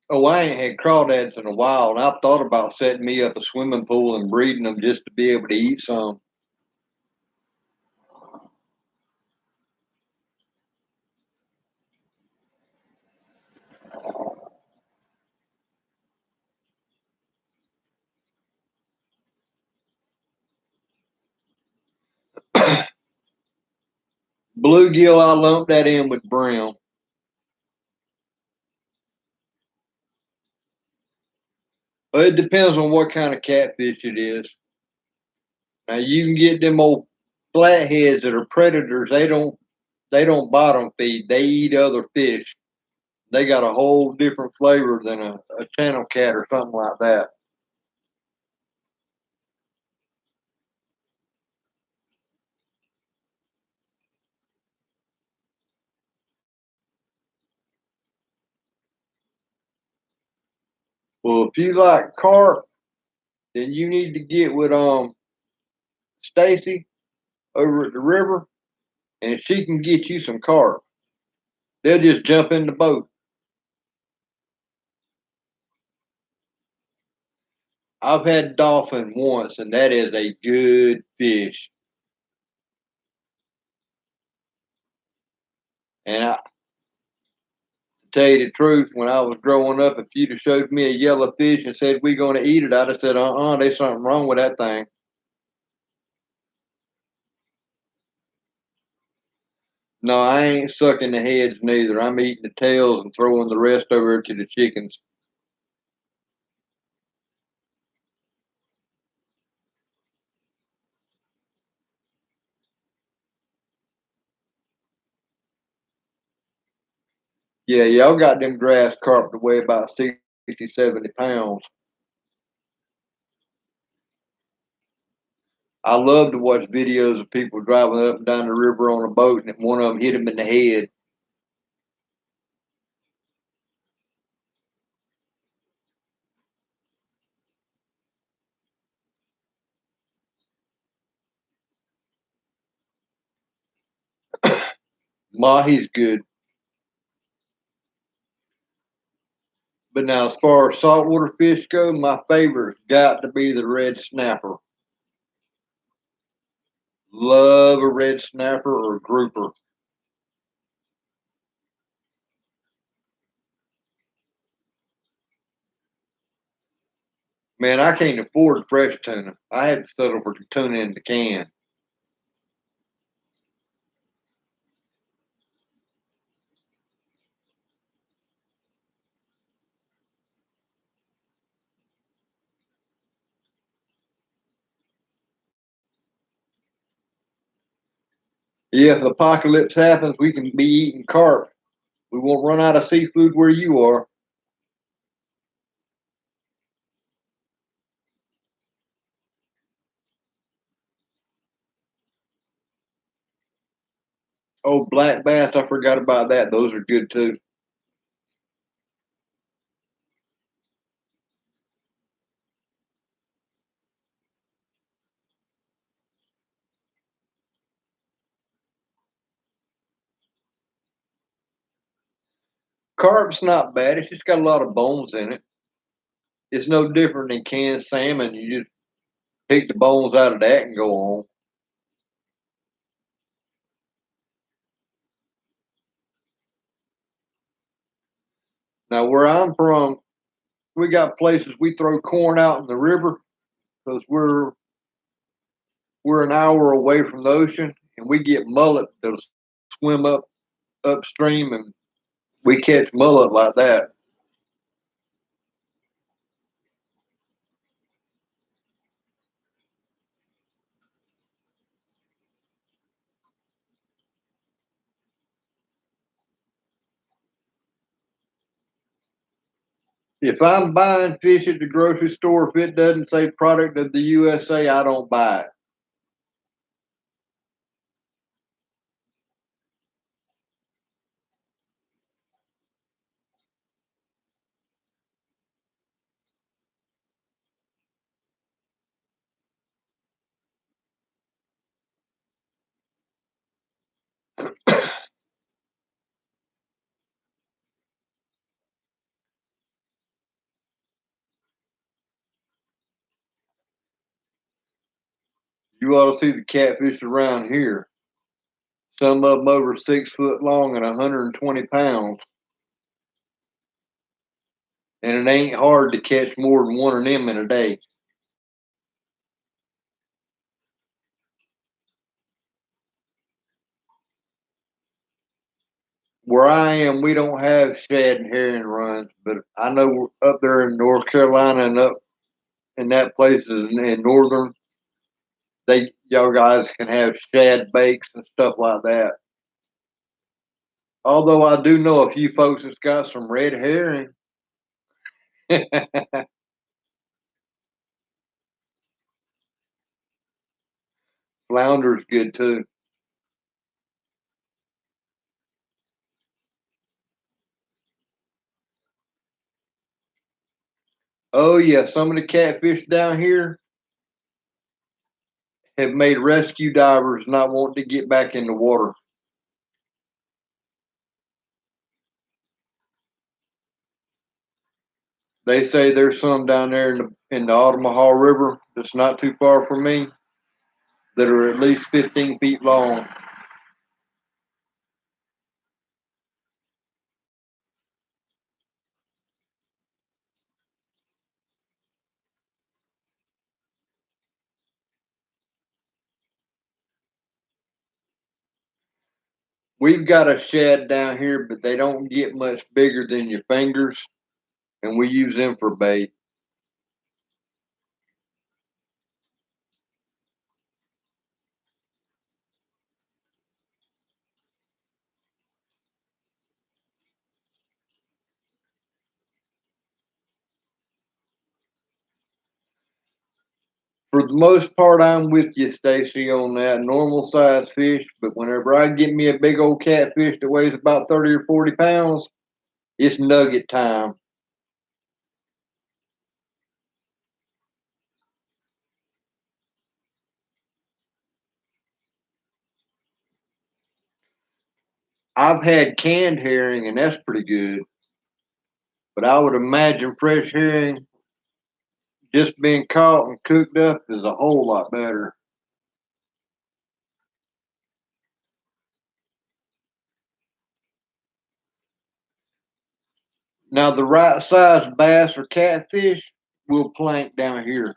Oh, I ain't had crawdads in a while, and I've thought about setting me up a swimming pool and breeding them just to be able to eat some. Bluegill, I lump that in with brown. But it depends on what kind of catfish it is. Now you can get them old flatheads that are predators. They don't bottom feed. They eat other fish. They got a whole different flavor than a channel cat or something like that. Well, if you like carp, then you need to get with Stacy over at the river, and she can get you some carp. They'll just jump in the boat. I've had dolphin once, and that is a good fish. And I tell you the truth, when I was growing up, if you'd have showed me a yellow fish and said we're going to eat it, I'd have said, there's something wrong with that thing. No, I ain't sucking the heads neither. I'm eating the tails and throwing the rest over to the chickens. Yeah, y'all got them grass carp to weigh about 60, 70 pounds. I love to watch videos of people driving up and down the river on a boat, and one of them hit them in the head. Mahi's good. But now, as far as saltwater fish go, my favorite's got to be the red snapper. Love a red snapper or grouper. Man, I can't afford fresh tuna. I had to settle for the tuna in the can. Yeah, if the apocalypse happens, we can be eating carp. We won't run out of seafood where you are. Oh, black bass, I forgot about that. Those are good too. Carp's not bad. It's just got a lot of bones in it. It's no different than canned salmon. You just pick the bones out of that and go on. Now, where I'm from, we got places we throw corn out in the river because we're an hour away from the ocean, and we get mullet that'll swim up upstream, and we catch mullet like that. If I'm buying fish at the grocery store, if it doesn't say product of the USA, I don't buy it. You ought to see the catfish around here. Some of them over 6 foot long and 120 pounds. And it ain't hard to catch more than one of them in a day. Where I am, we don't have shad and herring runs, but I know up there in North Carolina and up in that places in northern, y'all guys can have shad bakes and stuff like that. Although I do know a few folks that's got some red herring. Flounder's good too. Oh yeah, some of the catfish down here have made rescue divers not want to get back in the water. They say there's some down there in the Altamaha River that's not too far from me that are at least 15 feet long. We've got a shed down here, but they don't get much bigger than your fingers, and we use them for bait. For the most part, I'm with you, Stacy, on that normal size fish. But whenever I get me a big old catfish that weighs about 30 or 40 pounds, it's nugget time. I've had canned herring, and that's pretty good. But I would imagine fresh herring, just being caught and cooked up, is a whole lot better. Now, the right size bass or catfish will plank down here.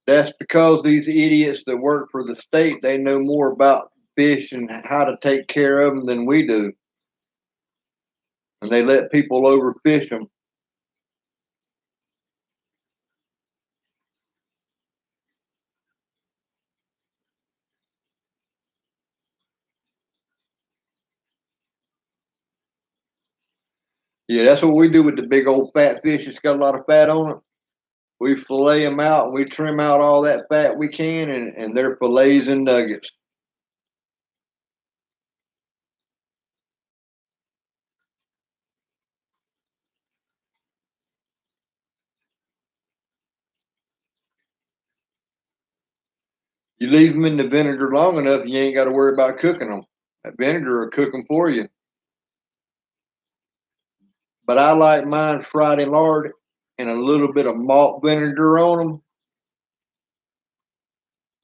That's because these idiots that work for the state, they know more about fish and how to take care of them than we do. And they let people overfish them. Yeah, that's what we do with the big old fat fish that's got a lot of fat on it. We fillet them out and we trim out all that fat we can, and they're fillets and nuggets. You leave them in the vinegar long enough, you ain't got to worry about cooking them. That vinegar will cook them for you. But I like mine fried in lard and a little bit of malt vinegar on them,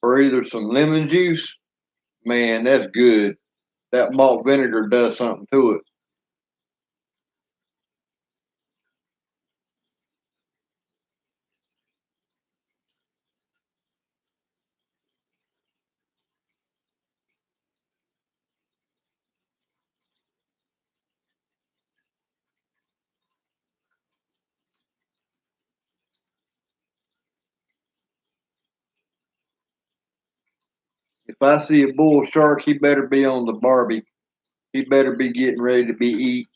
or either some lemon juice. Man, that's good. That malt vinegar does something to it. If I see a bull shark, he better be on the Barbie. He better be getting ready to be eat.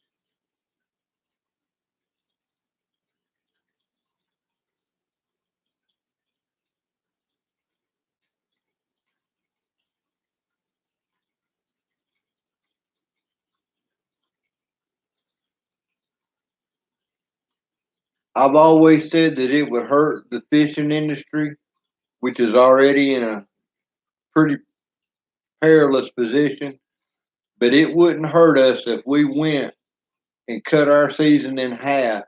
I've always said that it would hurt the fishing industry, which is already in a pretty perilous position, but it wouldn't hurt us if we went and cut our season in half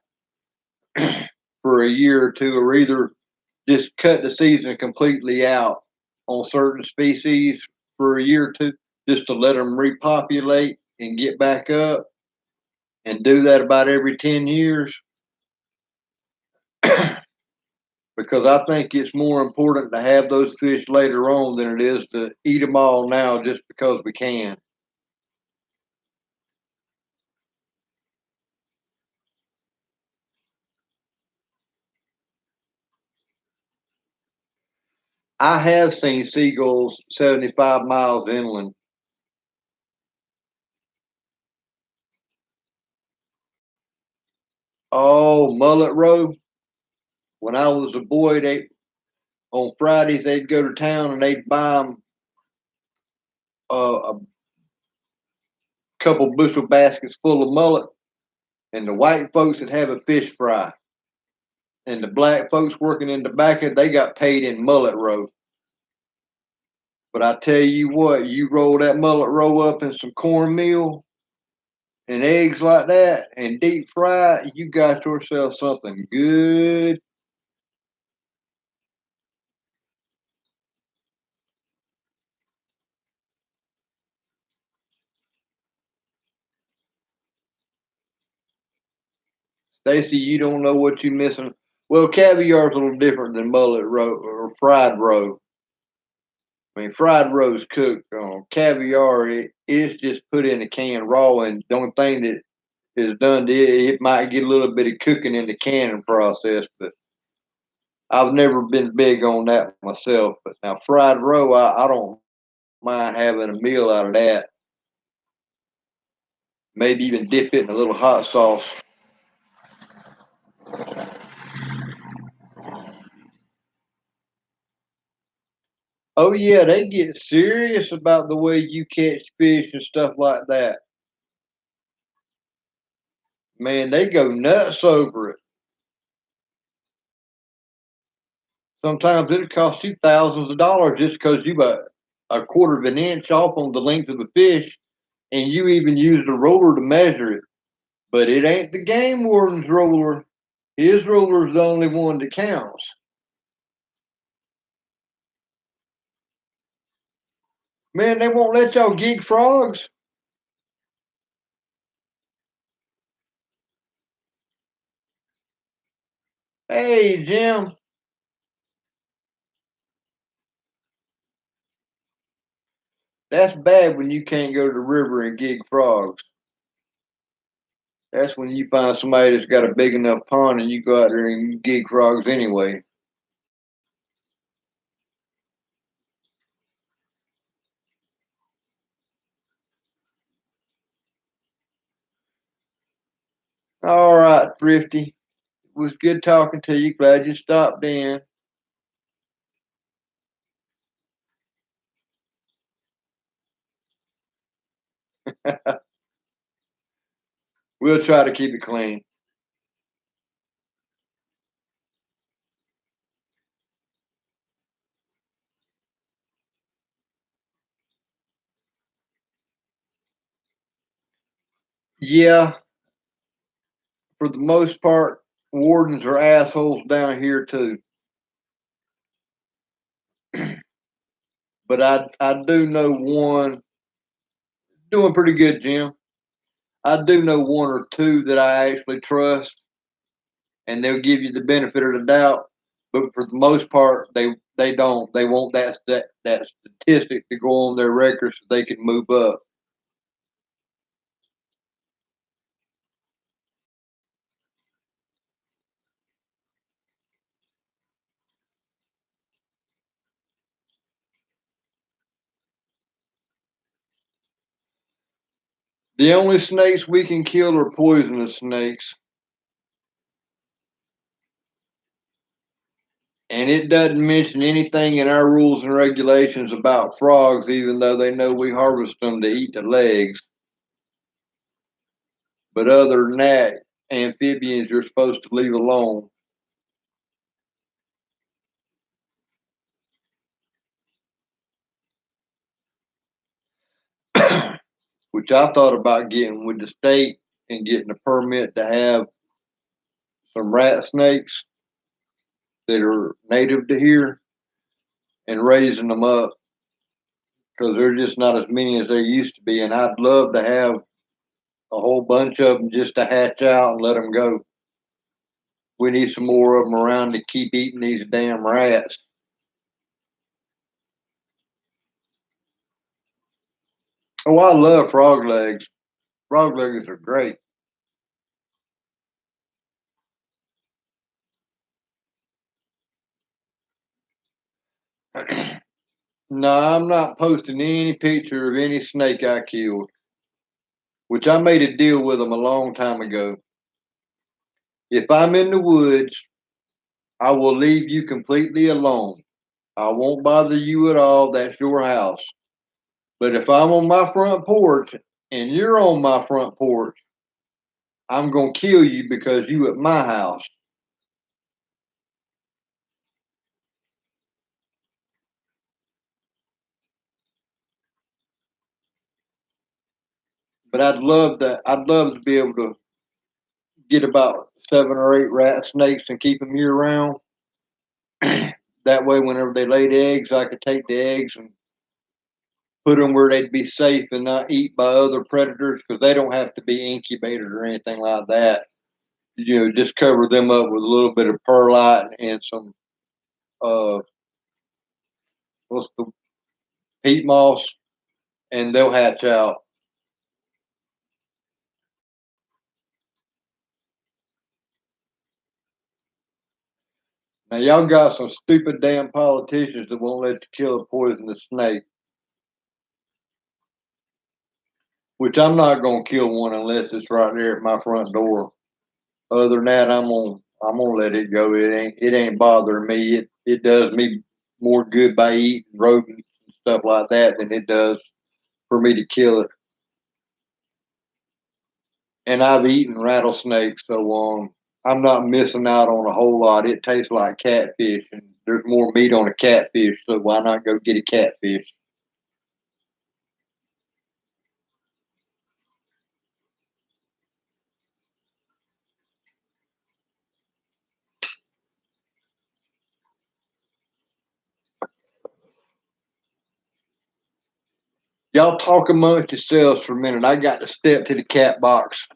for a year or two, or either just cut the season completely out on certain species for a year or two, just to let them repopulate and get back up, and do that about every 10 years. Because I think it's more important to have those fish later on than it is to eat them all now just because we can. I have seen seagulls 75 miles inland. Oh, Mullet Row. When I was a boy, they on Fridays they'd go to town and they'd buy them a couple bushel baskets full of mullet, and the white folks would have a fish fry, and the black folks working in tobacco they got paid in Mullet Row. But I tell you what, you roll that Mullet Row up in some cornmeal and eggs like that and deep fry, you got yourself something good. Stacy, you don't know what you're missing. Well, caviar's a little different than mullet roe or fried roe. I mean, fried roe's cooked. Caviar, it's just put in a can raw, and the only thing that is done to it, it might get a little bit of cooking in the canning process, but I've never been big on that myself. But now, fried roe, I don't mind having a meal out of that. Maybe even dip it in a little hot sauce. Oh yeah, they get serious about the way you catch fish and stuff like that. Man, they go nuts over it. Sometimes it'll cost you thousands of dollars just because you got a quarter of an inch off on the length of the fish, and you even used a roller to measure it. But it ain't the game warden's roller. His roller's the only one that counts. Man, they won't let y'all gig frogs. Hey, Jim, that's bad when you can't go to the river and gig frogs. That's when you find somebody that's got a big enough pond and you go out there and you gig frogs anyway. All right, Thrifty. It was good talking to you. Glad you stopped in. We'll try to keep it clean. Yeah, for the most part, wardens are assholes down here too. But I do know one doing pretty good, Jim. I do know one or two that I actually trust, and they'll give you the benefit of the doubt. But for the most part, they don't. They want that statistic to go on their record so they can move up. The only snakes we can kill are poisonous snakes. And it doesn't mention anything in our rules and regulations about frogs, even though they know we harvest them to eat the legs. But other than that, amphibians you're supposed to leave alone. Which I thought about getting with the state and getting a permit to have some rat snakes that are native to here and raising them up because there's just not as many as there used to be. And I'd love to have a whole bunch of them just to hatch out and let them go. We need some more of them around to keep eating these damn rats. Oh, I love frog legs. Frog legs are great. No, I'm not posting any picture of any snake I killed, which I made a deal with them a long time ago. If I'm in the woods, I will leave you completely alone. I won't bother you at all. That's your house. But if I'm on my front porch and you're on my front porch, I'm going to kill you because you at my house. But I'd love to be able to get about 7 or 8 rat snakes and keep them year round. That way, whenever they laid eggs, I could take the eggs and put them where they'd be safe and not eat by other predators because they don't have to be incubated or anything like that. Just cover them up with a little bit of perlite and some uh, what's the peat moss, and they'll hatch out. Now y'all got some stupid damn politicians that won't let you kill a poisonous snake, which I'm not gonna kill one unless it's right there at my front door. Other than that, I'm gonna let it go. It ain't bothering me. It does me more good by eating rodents and stuff like that than it does for me to kill it. And I've eaten rattlesnakes, so I'm not missing out on a whole lot. It tastes like catfish, and there's more meat on a catfish, so why not go get a catfish? Y'all talk amongst yourselves for a minute. I got to step to the cat box.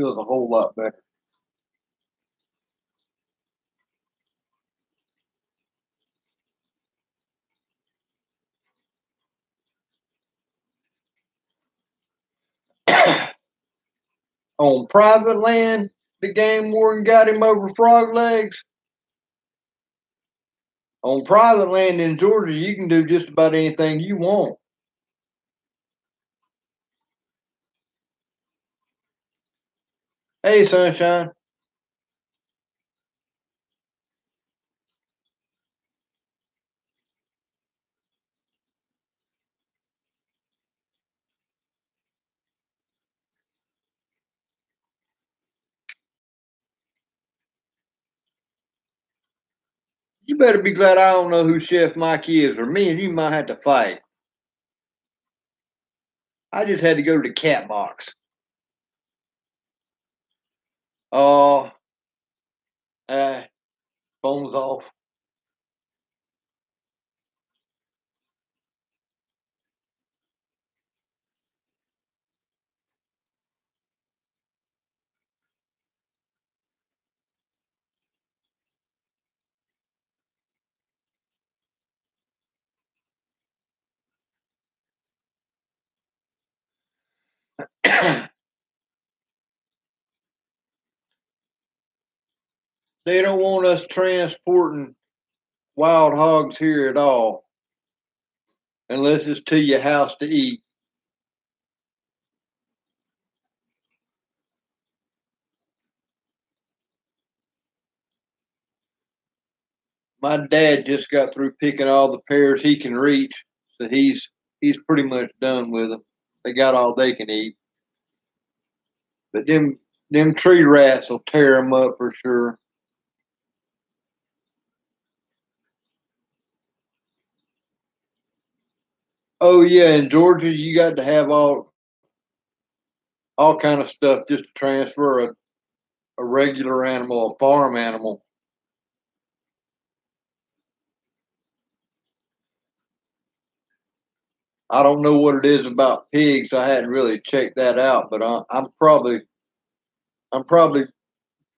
feels a whole lot better. On private land, the game warden got him over frog legs. On private land in Georgia, you can do just about anything you want. Hey, sunshine. You better be glad I don't know who Chef Mike is, or me and you might have to fight. I just had to go to the cat box. Oh, phone's off. They don't want us transporting wild hogs here at all, unless it's to your house to eat. My dad just got through picking all the pears he can reach, so he's pretty much done with them. They got all they can eat, but them tree rats will tear them up for sure. Oh yeah, in Georgia, you got to have all kind of stuff just to transfer a regular animal, a farm animal. I don't know what it is about pigs. I hadn't really checked that out, but I'm probably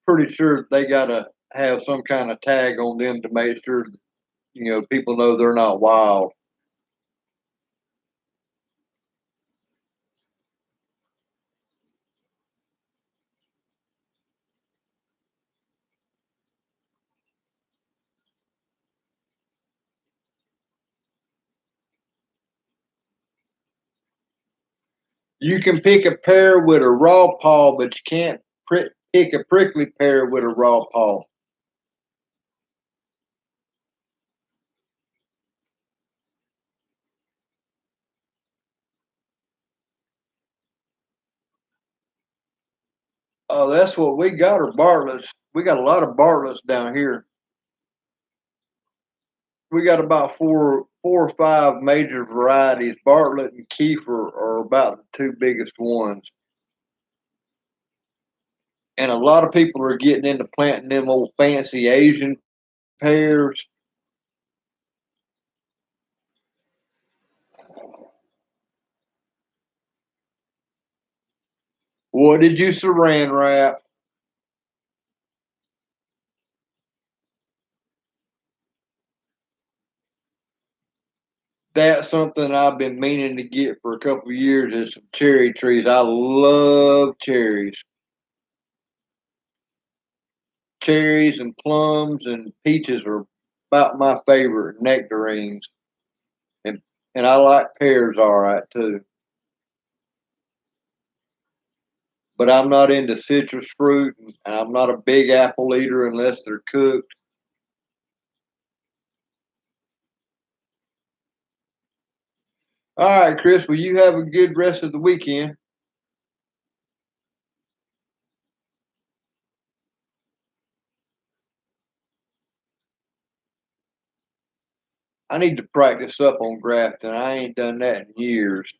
pretty sure they gotta have some kind of tag on them to make sure people know they're not wild. You can pick a pear with a raw paw, but you can't pick a prickly pear with a raw paw. Oh, that's what we got, are Bartlett's. We got a lot of Bartlett's down here. We got about four or five major varieties. Bartlett and Kiefer are about the two biggest ones. And a lot of people are getting into planting them old fancy Asian pears. What did you saran wrap? That's something I've been meaning to get for a couple of years is some cherry trees. I love cherries. Cherries and plums and peaches are about my favorite nectarines. And and I like pears all right too. But I'm not into citrus fruit and I'm not a big apple eater unless they're cooked. All right, Chris, well, you have a good rest of the weekend. I need to practice up on grafting. I ain't done that in years.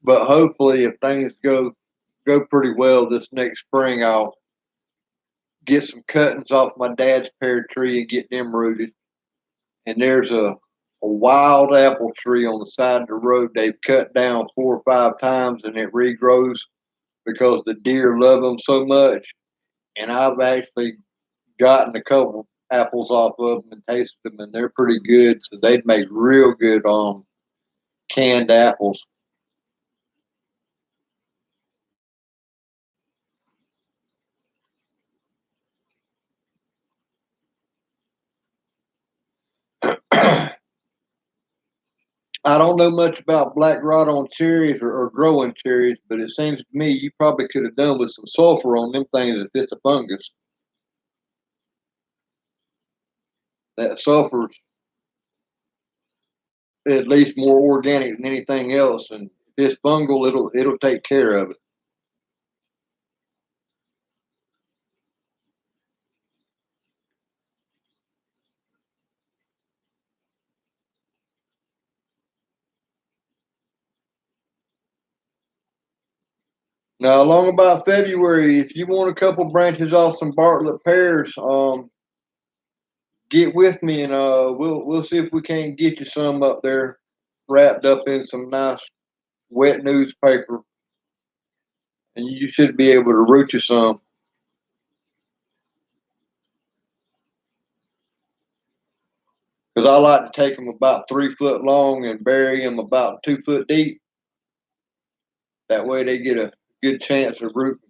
But hopefully, if things go pretty well this next spring, I'll get some cuttings off my dad's pear tree and get them rooted. And there's a wild apple tree on the side of the road they've cut down 4 or 5 times, and it regrows because the deer love them so much. And I've actually gotten a couple apples off of them and tasted them, and they're pretty good. So they'd make real good canned apples. I don't know much about black rot on cherries or growing cherries, but it seems to me you probably could have done with some sulfur on them things if it's a fungus. That sulfur's at least more organic than anything else, and if it's fungal, it'll take care of it. Now, along about February, if you want a couple branches off some Bartlett pears, get with me and we'll see if we can't get you some up there wrapped up in some nice wet newspaper, and you should be able to root you some. Because I like to take them about 3 foot long and bury them about 2 foot deep. That way they get a good chance of rooting.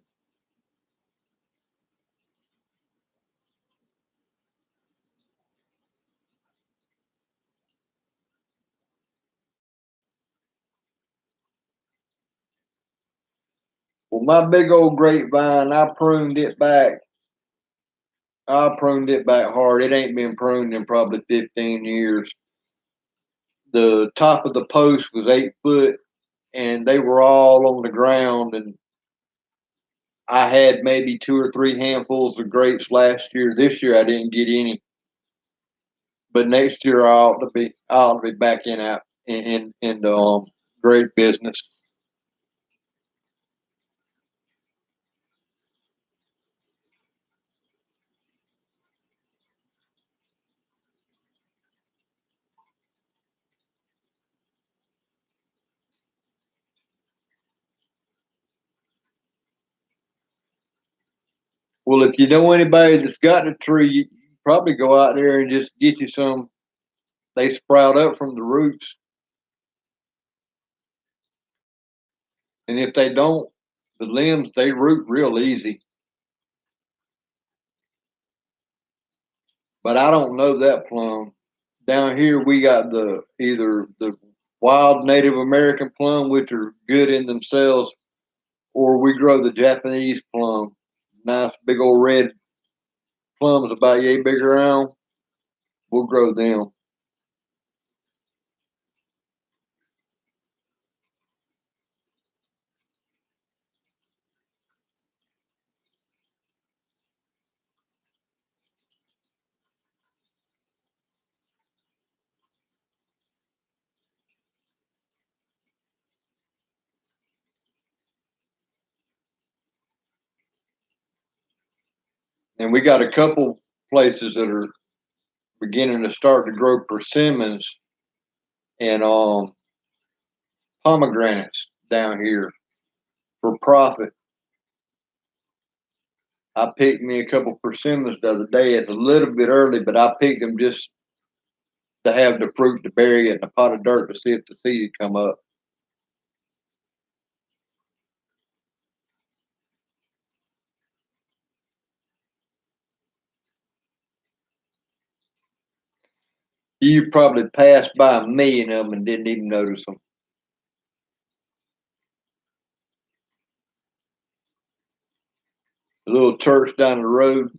Well, my big old grapevine, I pruned it back hard. It ain't been pruned in probably 15 years. The top of the post was 8 foot, and they were all on the ground. And I had maybe 2 or 3 handfuls of grapes last year. This year I didn't get any, but next year I ought to be back in the grape business. Well, if you know anybody that's got a tree, you probably go out there and just get you some. They sprout up from the roots, and if they don't, the limbs they root real easy. But I don't know that plum. Down here we got the either the wild Native American plum, which are good in themselves, or we grow the Japanese plum. Nice big old red plums about yay big around. We'll grow them. And we got a couple places that are beginning to start to grow persimmons and pomegranates down here for profit. I picked me a couple persimmons the other day. It's a little bit early, but I picked them just to have the fruit to bury it in a pot of dirt to see if the seed come up. You probably passed by a million of them and didn't even notice them. The little church down the road,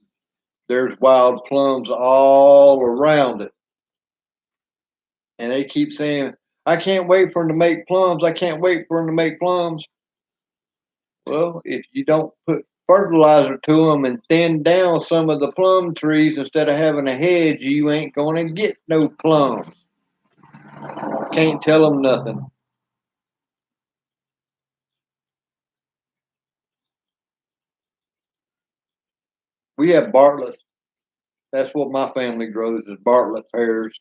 there's wild plums all around it. And they keep saying, I can't wait for them to make plums. I can't wait for them to make plums. Well, if you don't put fertilizer to them and thin down some of the plum trees instead of having a hedge, you ain't going to get no plums. Can't tell them nothing. We have Bartlett. That's what my family grows is Bartlett pears.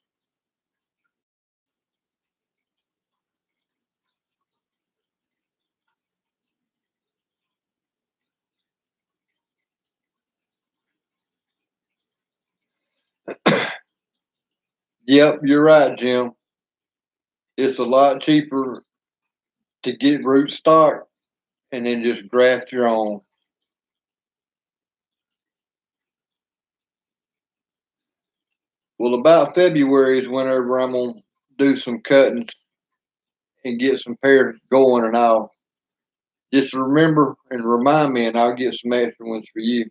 Yep, you're right, Jim. It's a lot cheaper to get root stock and then just graft your own. Well, about February is whenever I'm gonna do some cutting and get some pears going, and I'll just remember and remind me, and I'll get some extra ones for you.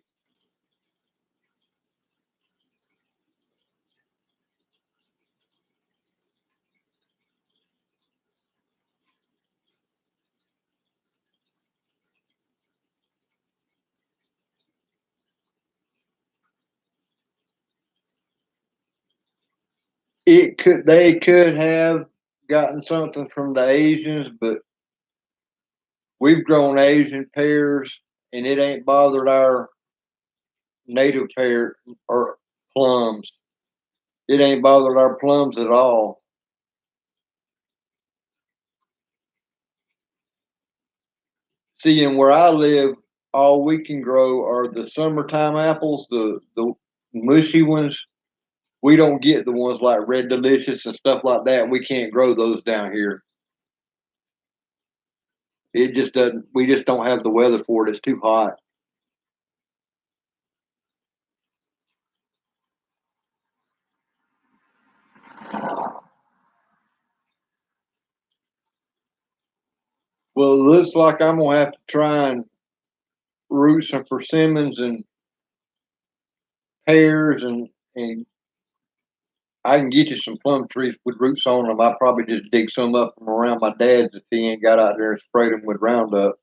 They could have gotten something from the Asians, but we've grown Asian pears, and it ain't bothered our native pear or plums. It ain't bothered our plums at all. See, and where I live, all we can grow are the summertime apples, the mushy ones. We don't get the ones like Red Delicious and stuff like that. We can't grow those down here. It just doesn't. We just don't have the weather for it. It's too hot. Well, it looks like I'm gonna have to try and root some persimmons and pears, and I can get you some plum trees with roots on them. I probably just dig some up from around my dad's if he ain't got out there and sprayed them with Roundup.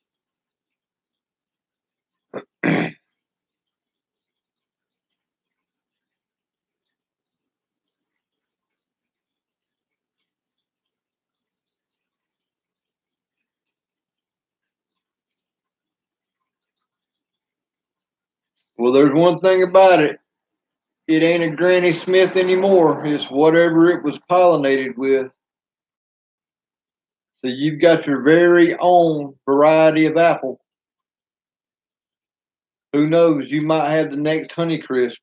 Well, there's one thing about it. It ain't a Granny Smith anymore. It's whatever it was pollinated with. So you've got your very own variety of apple. Who knows? You might have the next Honeycrisp.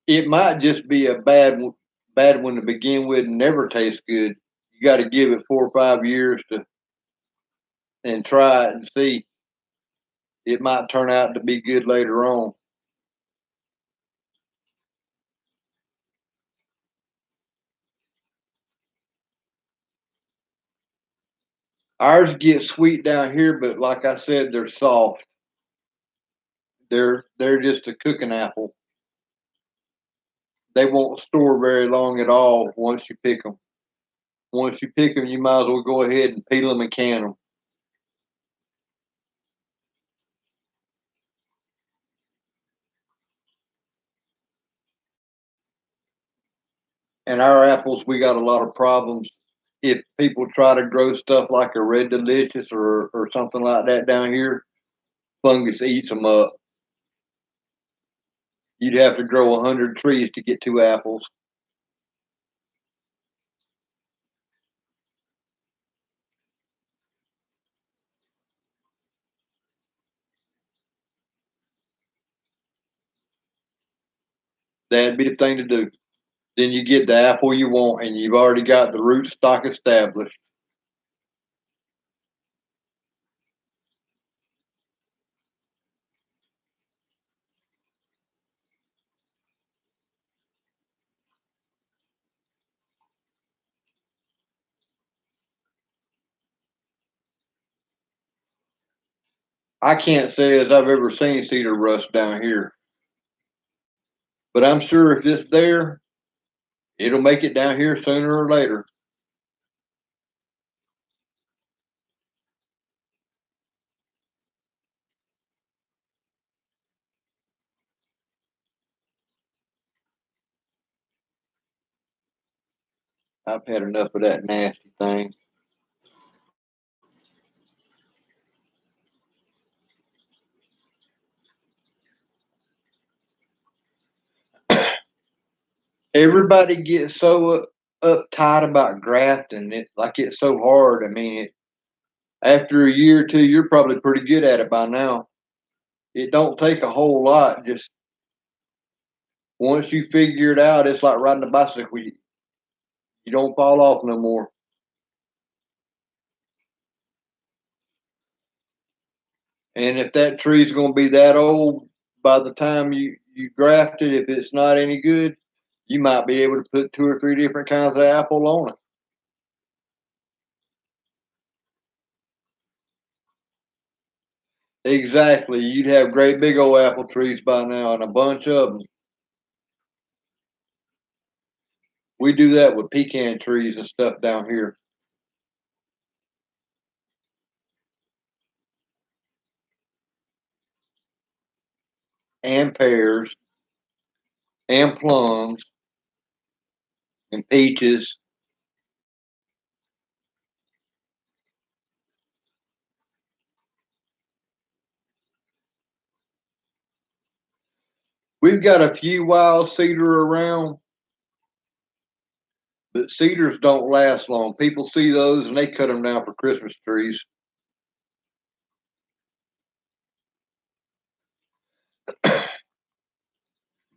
It might just be a bad one to begin with and never taste good. You got to give it 4 or 5 years to and try it and see. It might turn out to be good later on. Ours get sweet down here, but like I said, they're soft. They're just a cooking apple. They won't store very long at all once you pick them. Once you pick them, you might as well go ahead and peel them and can them. And our apples, we got a lot of problems. If people try to grow stuff like a Red Delicious or something like that down here, fungus eats them up. You'd have to grow 100 trees to get 2 apples. That'd be the thing to do. Then you get the apple you want, and you've already got the root stock established. I can't say as I've ever seen cedar rust down here, but I'm sure if it's there, it'll make it down here sooner or later. I've had enough of that nasty thing. Everybody gets so uptight about grafting it, like it's so hard. I mean, after a year or two, you're probably pretty good at it by now. It don't take a whole lot. Just once you figure it out, it's like riding a bicycle. You don't fall off no more. And if that tree's going to be that old by the time you graft it, if it's not any good, you might be able to put two or three different kinds of apple on it. Exactly. You'd have great big old apple trees by now and a bunch of them. We do that with pecan trees and stuff down here. And pears and plums and peaches. We've got a few wild cedar around, but cedars don't last long. People see those and they cut them down for Christmas trees.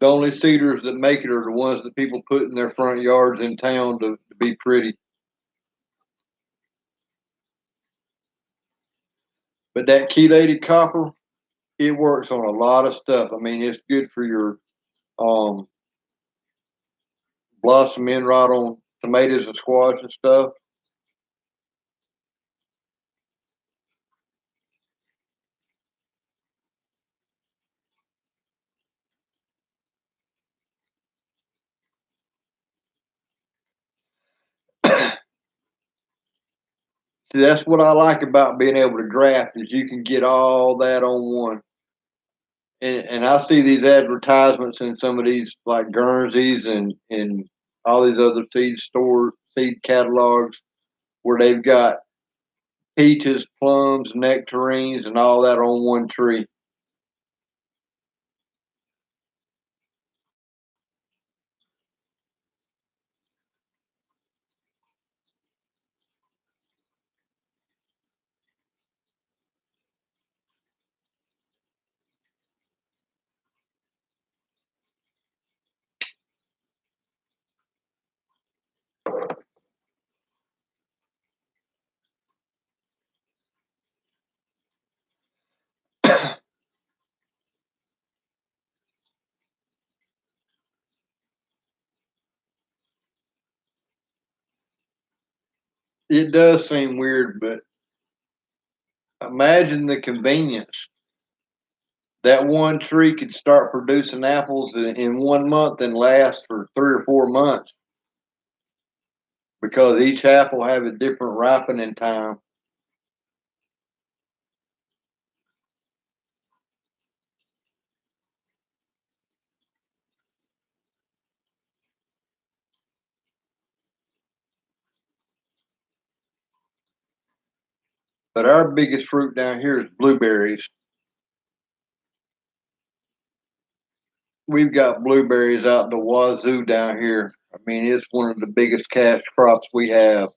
The only cedars that make it are the ones that people put in their front yards in town to be pretty. But that chelated copper, it works on a lot of stuff. I mean, it's good for your um, blossom end right on tomatoes and squash and stuff. See, that's what I like about being able to graft is you can get all that on one. And I see these advertisements in some of these like Guernseys and all these other seed catalogs where they've got peaches, plums, nectarines, and all that on one tree. It does seem weird, but imagine the convenience. That one tree could start producing apples in 1 month and last for 3 or 4 months because each apple have a different ripening time. But our biggest fruit down here is blueberries. We've got blueberries out the wazoo down here. I mean, it's one of the biggest cash crops we have.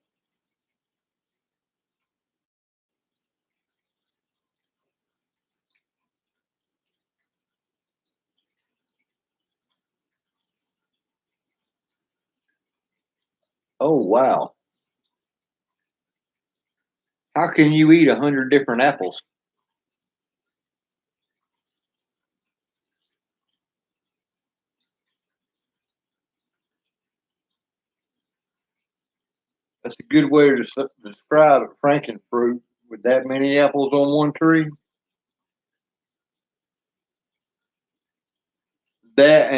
Oh wow! How can you eat 100 different apples? That's a good way to describe a frankenfruit with that many apples on one tree. That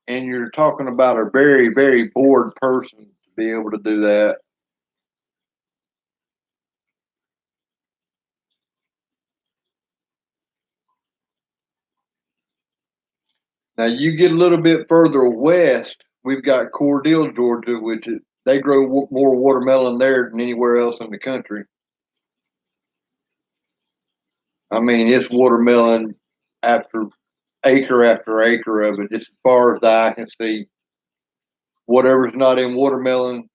and you're talking about a very bored person to be able to do that. Now you get a little bit further west, we've got Cordele, Georgia, which is They grow more watermelon there than anywhere else in the country. I mean, it's watermelon after after acre of it, just as far as the eye can see. Whatever's not in watermelon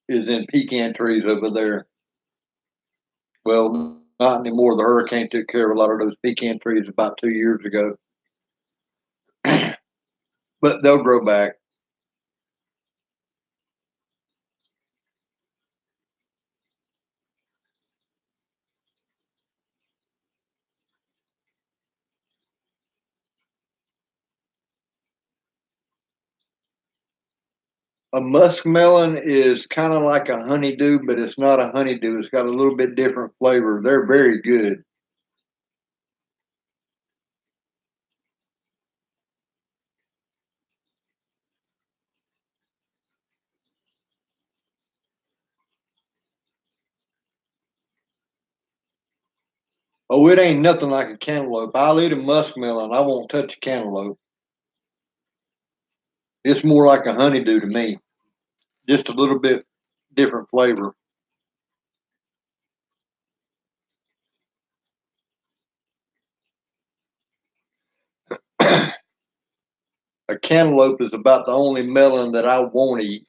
is in pecan trees over there. Well, not anymore. The hurricane took care of a lot of those pecan trees about 2 years ago, but they'll grow back. A muskmelon is kind of like a honeydew, but it's not a honeydew. It's got a little bit different flavor. They're very good. Oh, it ain't nothing like a cantaloupe. I'll eat a muskmelon. I won't touch a cantaloupe. It's more like a honeydew to me, just a little bit different flavor. A cantaloupe is about the only melon that I won't eat.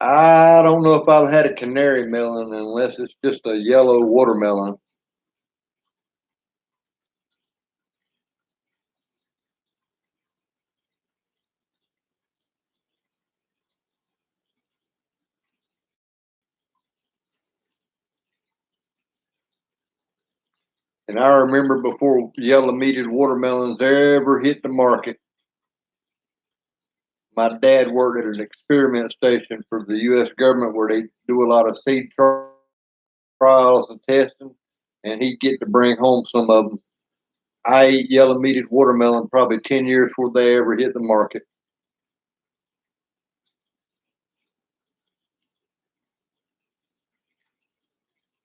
I don't know if I've had a canary melon unless it's just a yellow watermelon. And I remember before yellow meated watermelons ever hit the market, my dad worked at an experiment station for the U.S. government where they do a lot of seed trials and testing, and he'd get to bring home some of them. I ate yellow meated watermelon probably 10 years before they ever hit the market.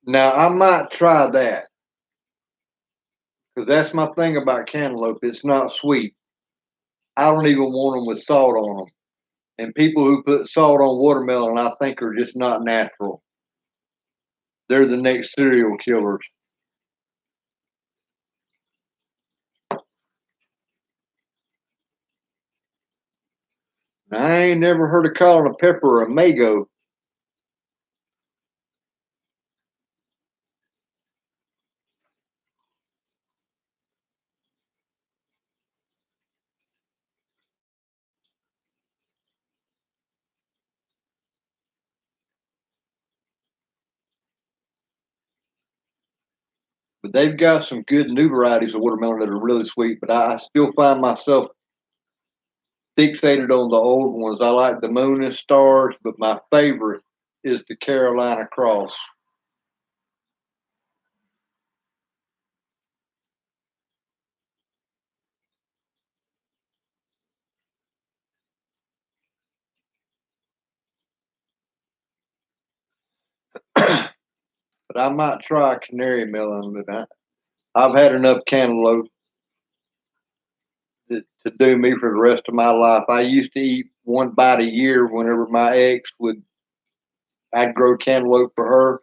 Now, I might try that because that's my thing about cantaloupe. It's not sweet. I don't even want them with salt on them. And people who put salt on watermelon, I think, are just not natural. They're the next serial killers. I ain't never heard of calling a pepper a mago, but they've got some good new varieties of watermelon that are really sweet. But I still find myself fixated on the old ones. I like the moon and stars, but my favorite is the Carolina Cross. But I might try a canary melon. But I've had enough cantaloupe to do me for the rest of my life. I used to eat one bite a year whenever my ex would. I'd grow cantaloupe for her.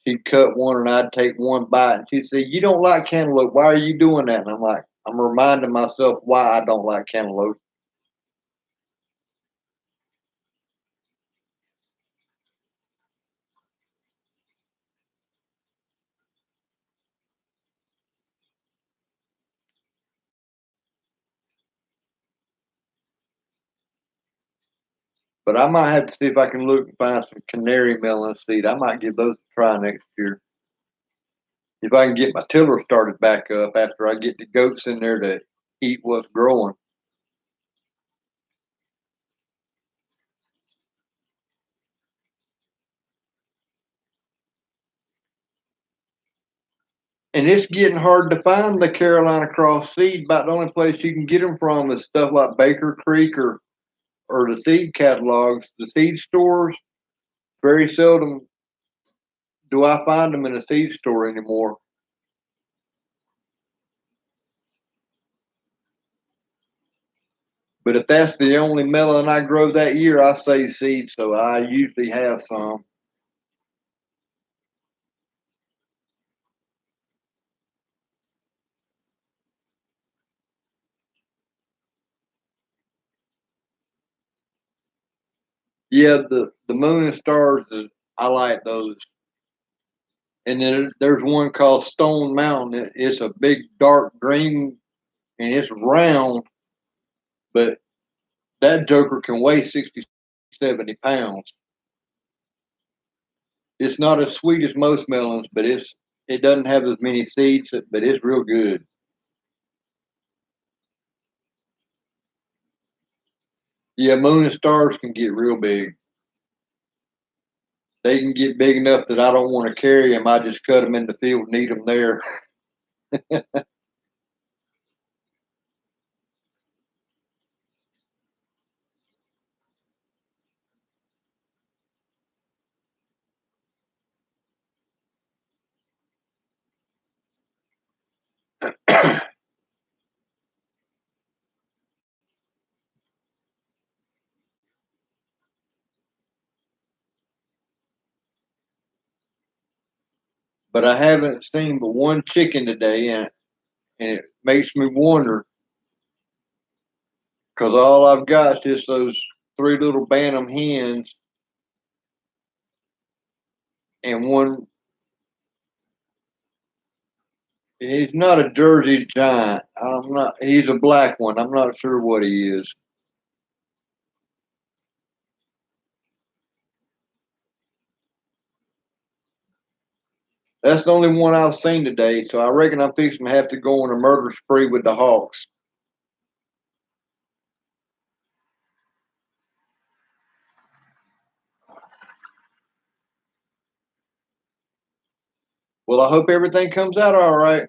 She'd cut one and I'd take one bite. And she'd say, "You don't like cantaloupe. Why are you doing that?" And I'm like, I'm reminding myself why I don't like cantaloupe. But I might have to see if I can look and find some canary melon seed. I might give those a try next year. If I can get my tiller started back up after I get the goats in there to eat what's growing. And it's getting hard to find the Carolina Cross seed. About the only place you can get them from is stuff like Baker Creek or the seed catalogs, the seed stores. Very seldom do I find them in a seed store anymore. But if that's the only melon I grow that year, I save seed, so I usually have some. Yeah, the moon and stars, I like those. And then there's one called Stone Mountain. It's a big dark green and it's round, but that joker can weigh 60, 70 pounds. It's not as sweet as most melons, but it doesn't have as many seeds, but it's real good. Yeah, moon and stars can get real big. They can get big enough that I don't want to carry them. I just cut them in the field and eat them there. But I haven't seen but one chicken today, and it makes me wonder because all I've got is just those three little bantam hens and one. He's not a Jersey giant. I'm not. He's a black one. I'm not sure what he is. That's the only one I've seen today. So I reckon I'm fixing to have to go on a murder spree with the hawks. Well, I hope everything comes out all right.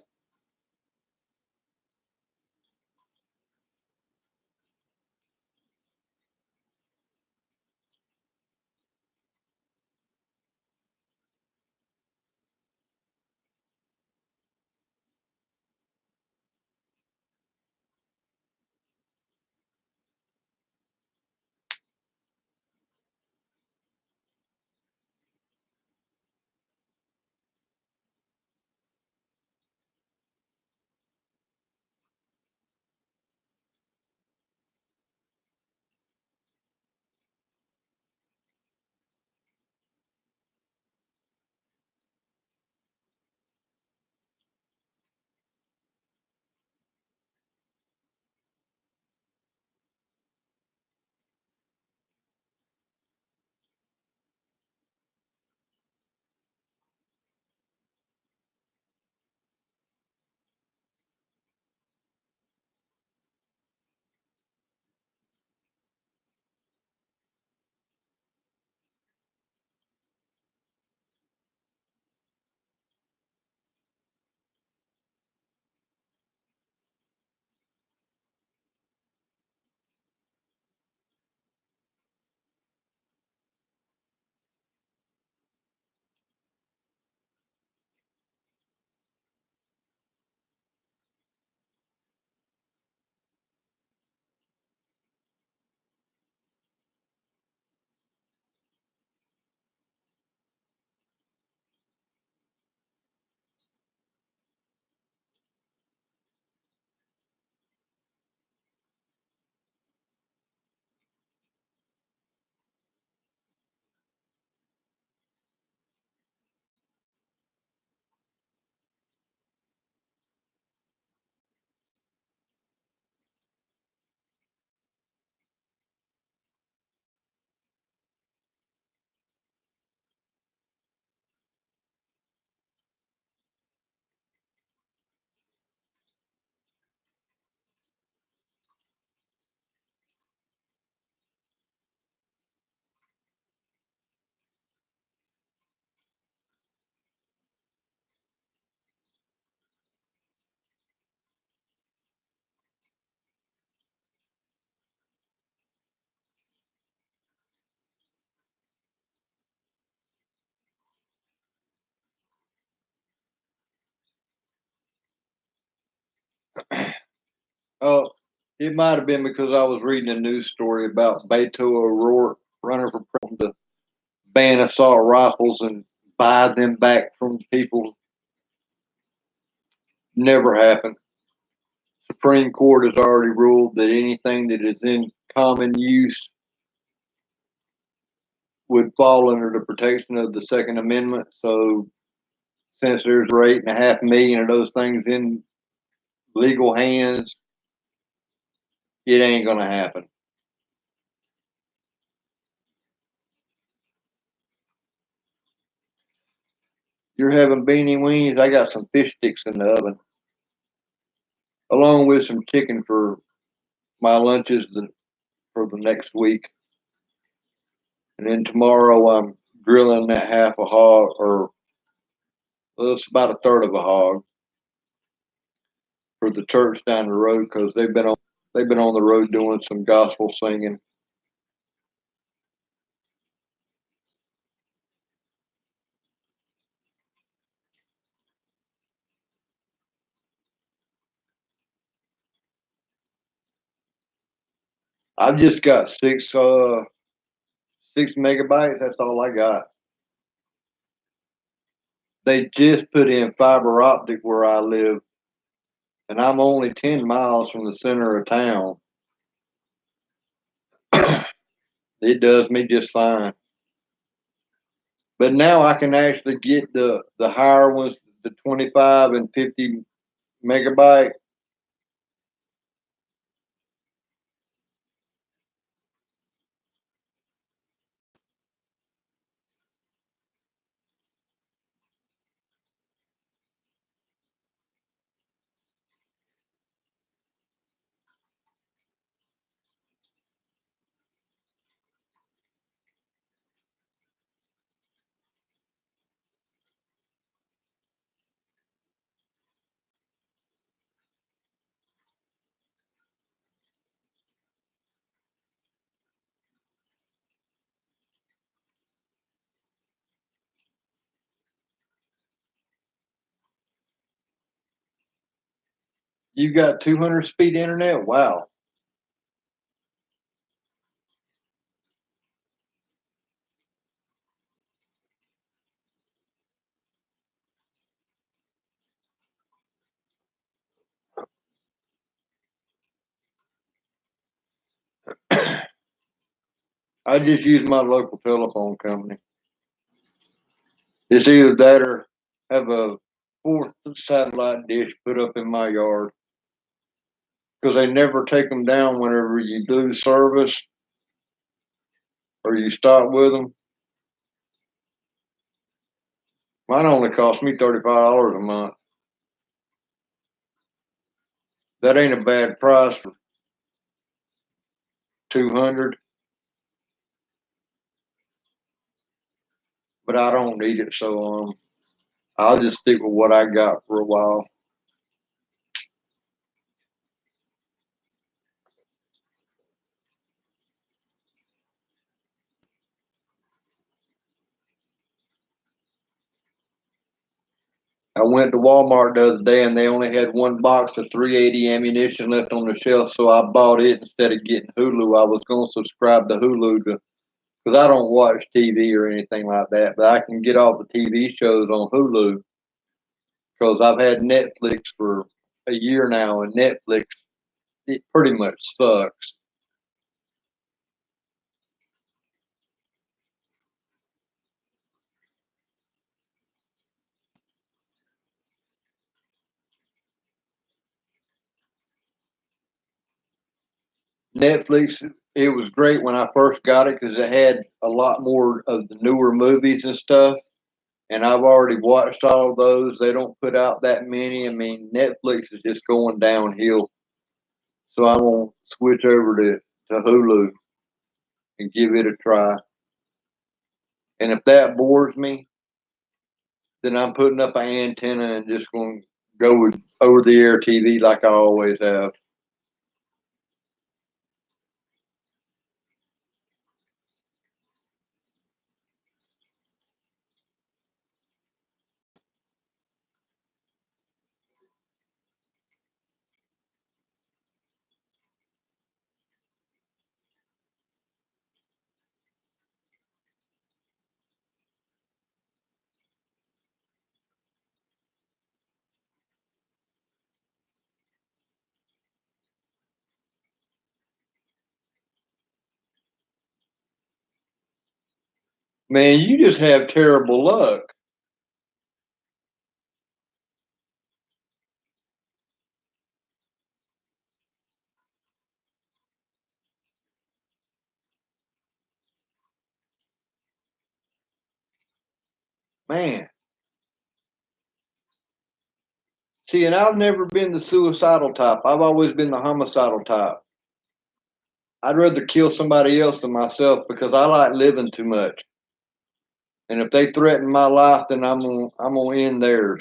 Oh, It might have been because I was reading a news story about Beto O'Rourke running for president to ban assault rifles and buy them back from people. Never happened. Supreme Court has already ruled that anything that is in common use would fall under the protection of the Second Amendment. So since there's 8.5 million of those things in legal hands, it ain't gonna happen. You're having beanie weenies. I got some fish sticks in the oven, along with some chicken for my lunches for the next week. And then tomorrow I'm grilling that half a hog, or well, it's about a third of a hog for the church down the road because they've been on the road doing some gospel singing. I've just got 6 megabytes. That's all I got. They just put in fiber optic where I live, and I'm only 10 miles from the center of town. It does me just fine. But now I can actually get the higher ones, the 25 and 50 megabyte. You got 200 speed internet? Wow. I just use my local telephone company. It's either that or have a fourth satellite dish put up in my yard because they never take them down whenever you lose service or you stop with them. Mine only cost me $35 a month. That ain't a bad price for 200, but I don't need it, so I'll just stick with what I got for a while. I went to Walmart the other day and they only had one box of 380 ammunition left on the shelf, so I bought it instead of getting Hulu. I was going to subscribe to Hulu because I don't watch TV or anything like that, but I can get all the TV shows on Hulu because I've had Netflix for a year now, and Netflix, it pretty much sucks. Netflix, it was great when I first got it because it had a lot more of the newer movies and stuff. And I've already watched all of those. They don't put out that many. I mean, Netflix is just going downhill. So I'm going to switch over to Hulu and give it a try. And if that bores me, then I'm putting up an antenna and just going to go with over the air TV like I always have. Man, you just have terrible luck. Man. See, and I've never been the suicidal type. I've always been the homicidal type. I'd rather kill somebody else than myself because I like living too much. And if they threaten my life, then I'm gonna end theirs.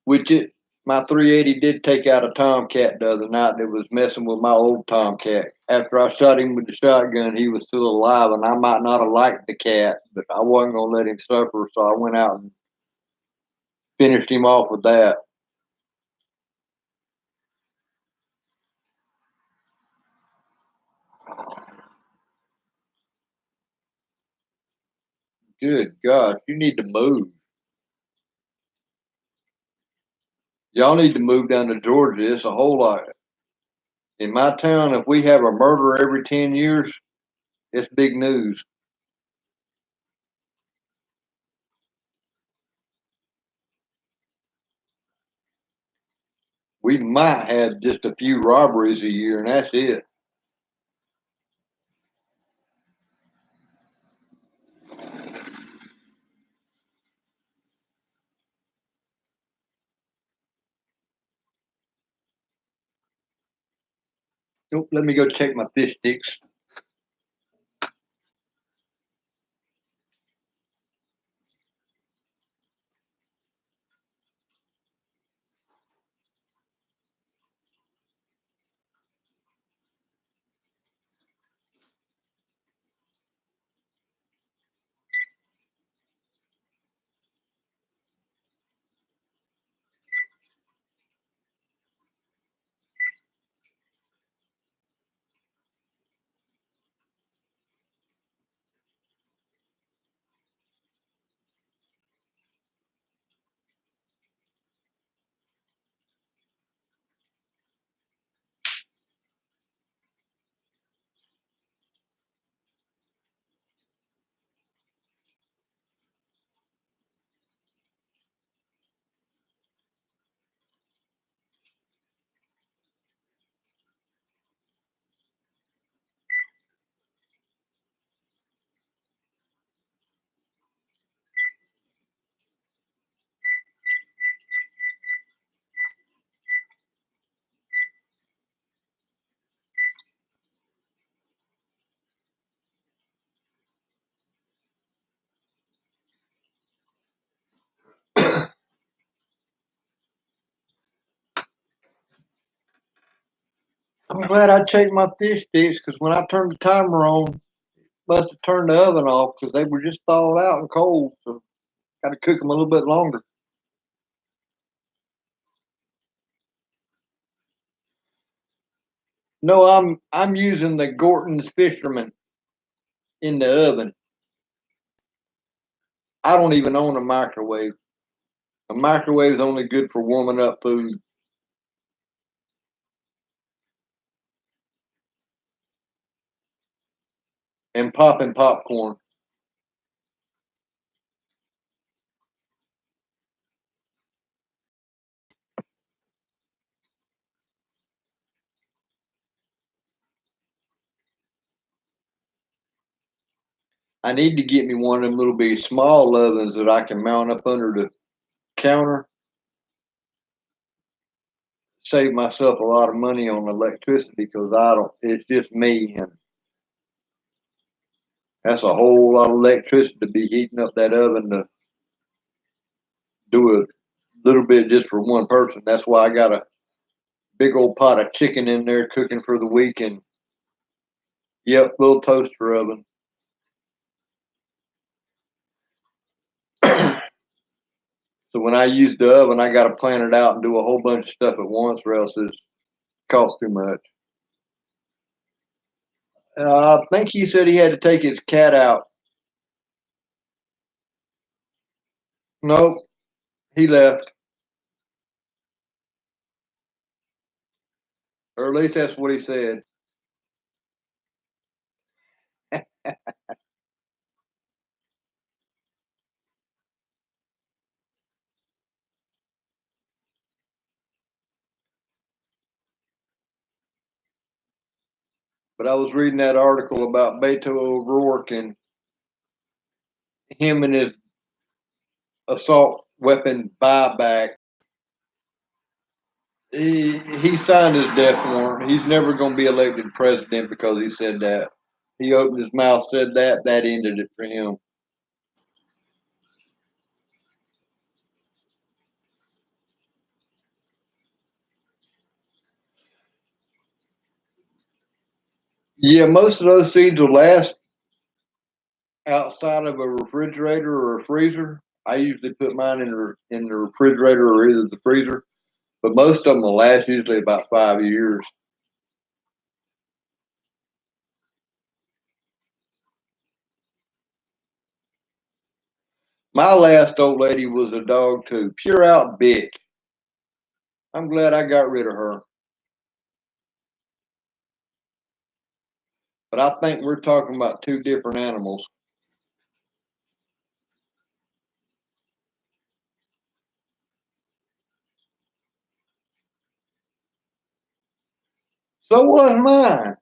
Which it my 380 did take out a tomcat the other night that was messing with my old tomcat. After I shot him with the shotgun, he was still alive, and I might not have liked the cat, but I wasn't gonna let him suffer, so I went out and finished him off with that. Good gosh, you need to move. Y'all need to move down to Georgia. It's a whole lot. In my town, if we have a murder every 10 years, it's big news. We might have just a few robberies a year, and that's it. Nope, let me go check my fish sticks. I'm glad I checked my fish sticks because when I turned the timer on, must have turned the oven off because they were just thawed out and cold. So got to cook them a little bit longer. No, I'm using the Gorton's Fisherman in the oven. I don't even own a microwave. A microwave is only good for warming up food and popping popcorn. I need to get me one of them little bitty small ovens that I can mount up under the counter. Save myself a lot of money on electricity because I don't. It's just me, and that's a whole lot of electricity to be heating up that oven to do a little bit just for one person. That's why I got a big old pot of chicken in there cooking for the week, and yep, little toaster oven. So when I use the oven, I got to plan it out and do a whole bunch of stuff at once, or else it costs too much. I think he said he had to take his cat out. Nope, he left. Or at least that's what he said. But I was reading that article about Beto O'Rourke and him and his assault weapon buyback. He signed his death warrant. He's never going to be elected president because he said that. He opened his mouth, said that. That ended it for him. Yeah, most of those seeds will last outside of a refrigerator or a freezer. I usually put mine in the refrigerator or either the freezer, but most of them will last usually about 5 years. My last old lady was a dog too, pure out bitch. I'm glad I got rid of her. But I think we're talking about two different animals. So was mine.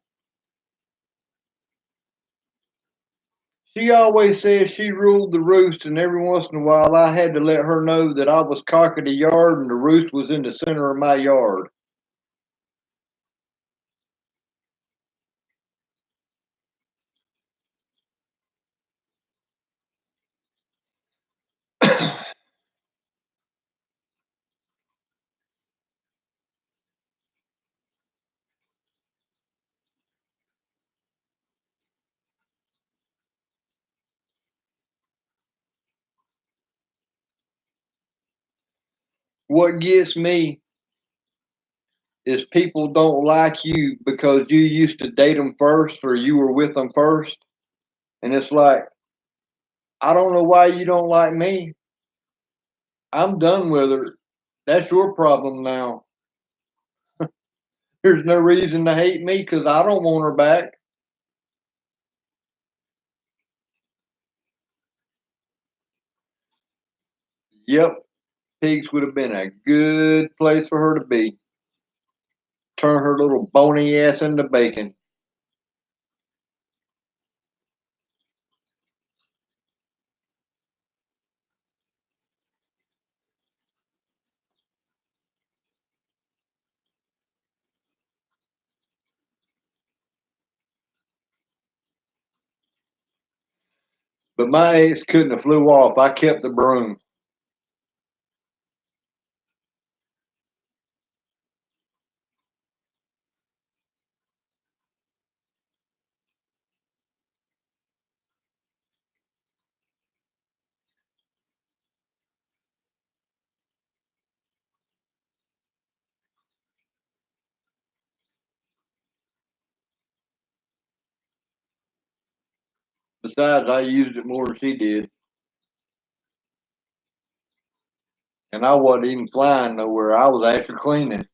She always said she ruled the roost, and every once in a while I had to let her know that I was cock of the yard and the roost was in the center of my yard. What gets me is people don't like you because you used to date them first or you were with them first. And it's like, I don't know why you don't like me. I'm done with her. That's your problem now. There's no reason to hate me because I don't want her back. Yep, pigs would have been a good place for her to be. Turn her little bony ass into bacon. But my ex couldn't have flew off. I kept the broom. Besides, I used it more than she did. And I wasn't even flying nowhere. I was actually cleaning.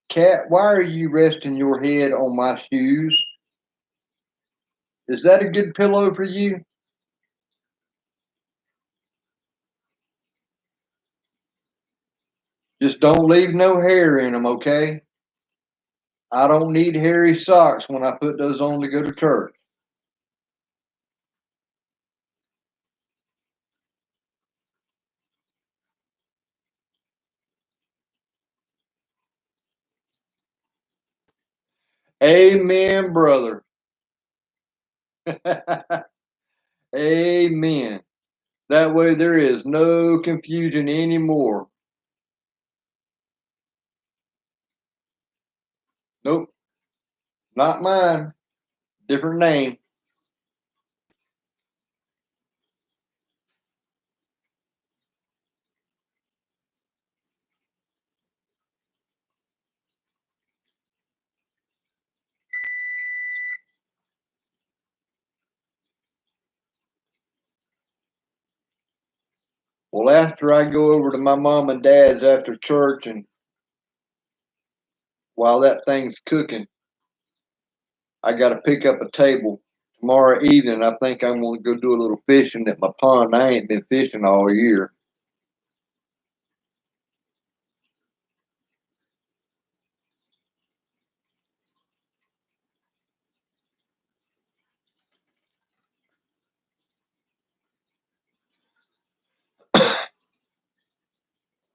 Cat, why are you resting your head on my shoes? Is that a good pillow for you? Just don't leave no hair in them, okay? I don't need hairy socks when I put those on to go to church. Amen, brother. Amen. That way there is no confusion anymore. Nope, not mine. Different name. Well, after I go over to my mom and dad's after church, and while that thing's cooking, I got to pick up a table. Tomorrow evening, I think I'm going to go do a little fishing at my pond. I ain't been fishing all year.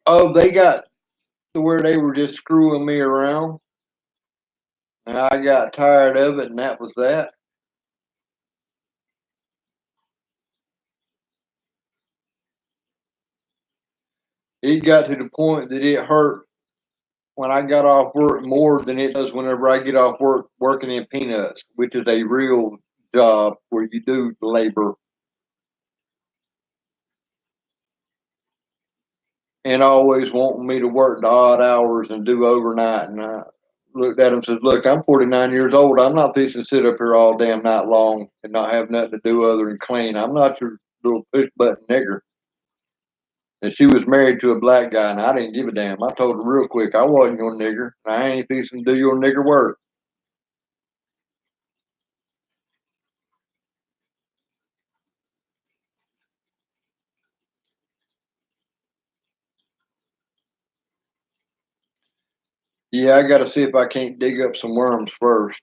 Oh, they got to where they were just screwing me around. And I got tired of it, and that was that. It got to the point that it hurt when I got off work more than it does whenever I get off work working in peanuts, which is a real job where you do labor, and always wanting me to work the odd hours and do overnight. And I looked at him and says, "Look, I'm 49 years old. I'm not fixing to sit up here all damn night long and not have nothing to do other than clean. I'm not your little push button nigger." And she was married to a black guy, and I didn't give a damn. I told her real quick, I wasn't your nigger. I ain't fixing to do your nigger work. Yeah, I got to see if I can't dig up some worms first.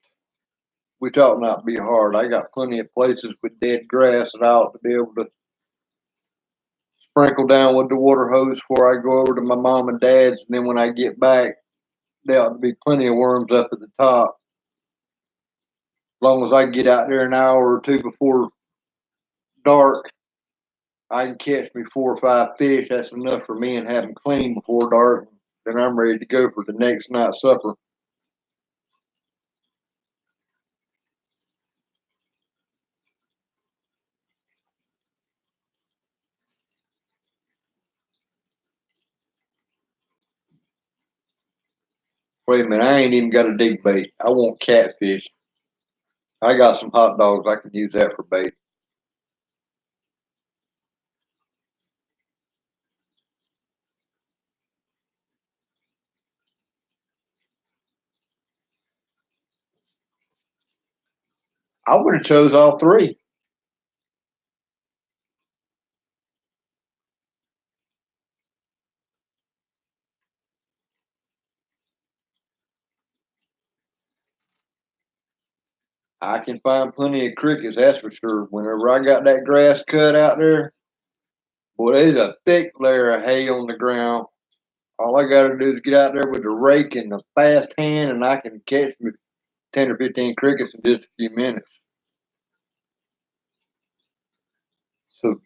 We talk not be hard. I got plenty of places with dead grass that I ought to be able to sprinkle down with the water hose before I go over to my mom and dad's. And then when I get back, there ought to be plenty of worms up at the top. As long as I get out there an hour or two before dark, I can catch me 4 or 5 fish. That's enough for me and have them clean before dark. Then I'm ready to go for the next night's supper. Wait a minute, I ain't even got a dig bait. I want catfish. I got some hot dogs. I can use that for bait. I would have chose all three. I can find plenty of crickets, that's for sure. Whenever I got that grass cut out there, boy, there's a thick layer of hay on the ground. All I got to do is get out there with the rake and the fast hand, and I can catch me 10 or 15 crickets in just a few minutes. So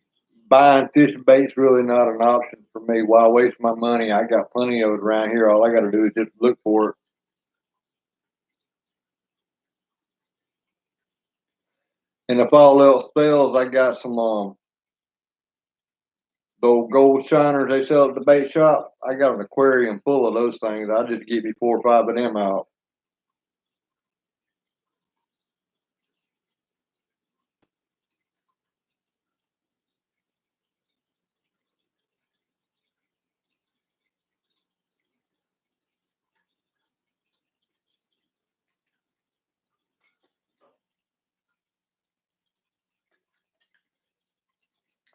buying fishing bait's really not an option for me. Why waste my money? I got plenty of it around here. All I got to do is just look for it. And if all else fails, I got some those gold shiners they sell at the bait shop. I got an aquarium full of those things. I just get me 4 or 5 of them out.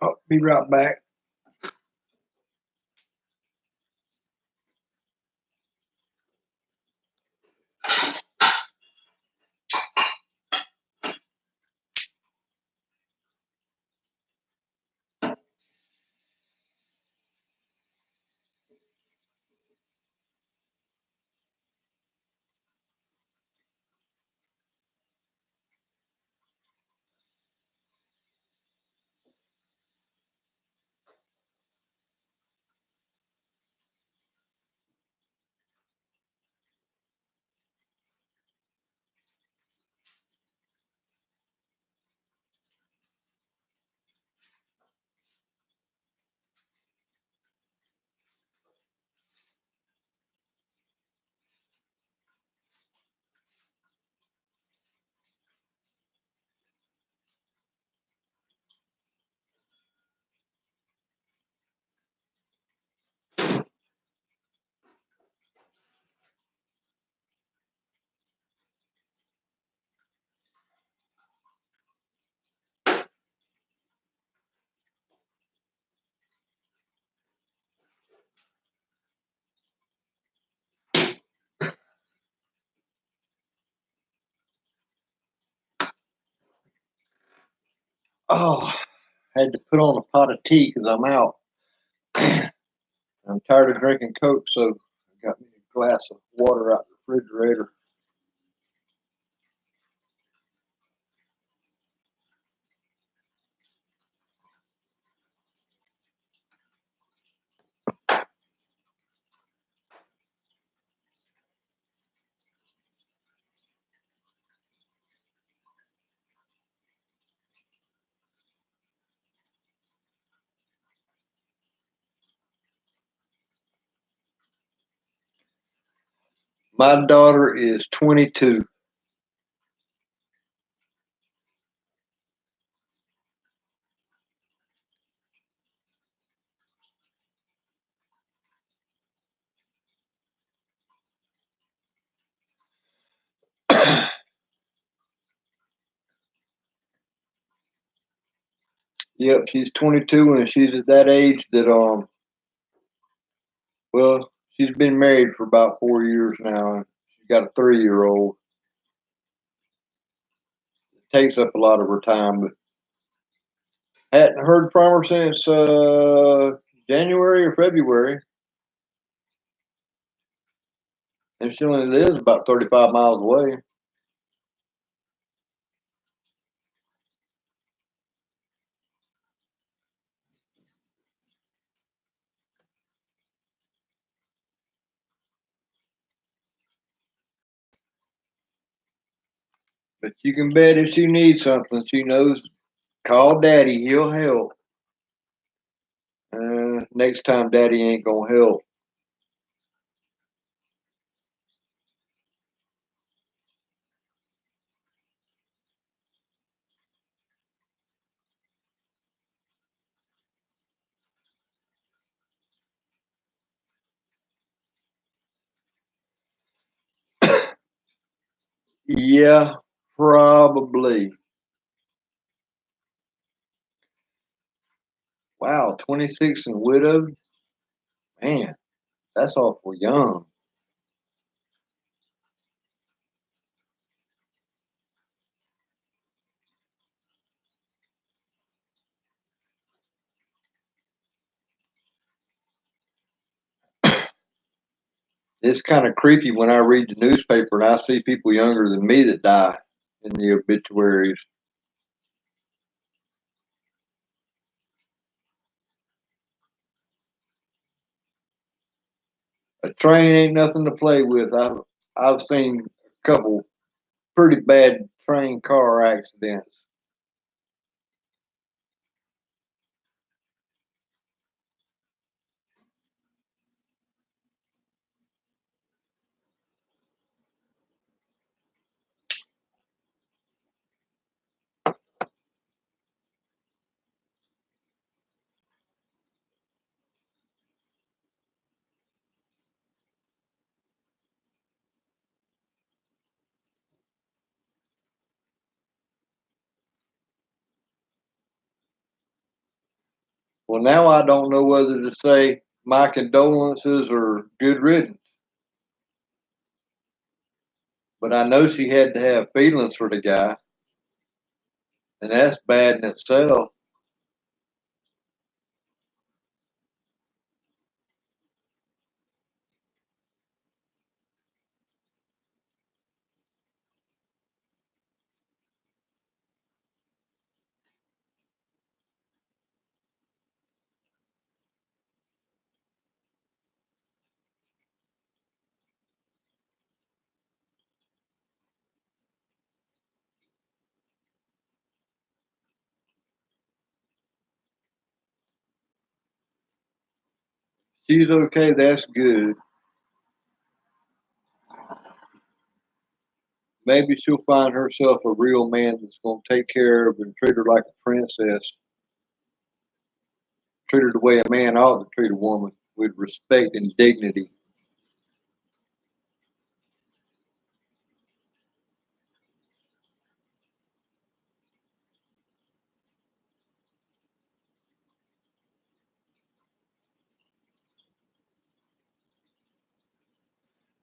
I'll be right back. Oh, had to put on a pot of tea because I'm out. I'm tired of drinking Coke, so I got me a glass of water out the refrigerator. My daughter is 22. Yep, she's 22 and she's at that age that well, she's been married for about 4 years now and she's got a 3-year-old. It takes up a lot of her time, but hadn't heard from her since January or February, and she only lives about 35 miles away. But you can bet if she needs something, she knows call Daddy, he'll help. Next time, Daddy ain't gonna help. Yeah, probably. Wow, 26 and widowed? Man, that's awful young. It's kind of creepy when I read the newspaper and I see people younger than me that die in the obituaries. A train ain't nothing to play with. I've seen a couple pretty bad train car accidents. Well, now I don't know whether to say my condolences or good riddance, but I know she had to have feelings for the guy, and that's bad in itself. She's okay. That's good. Maybe she'll find herself a real man that's going to take care of her and treat her like a princess. Treat her the way a man ought to treat a woman with respect and dignity.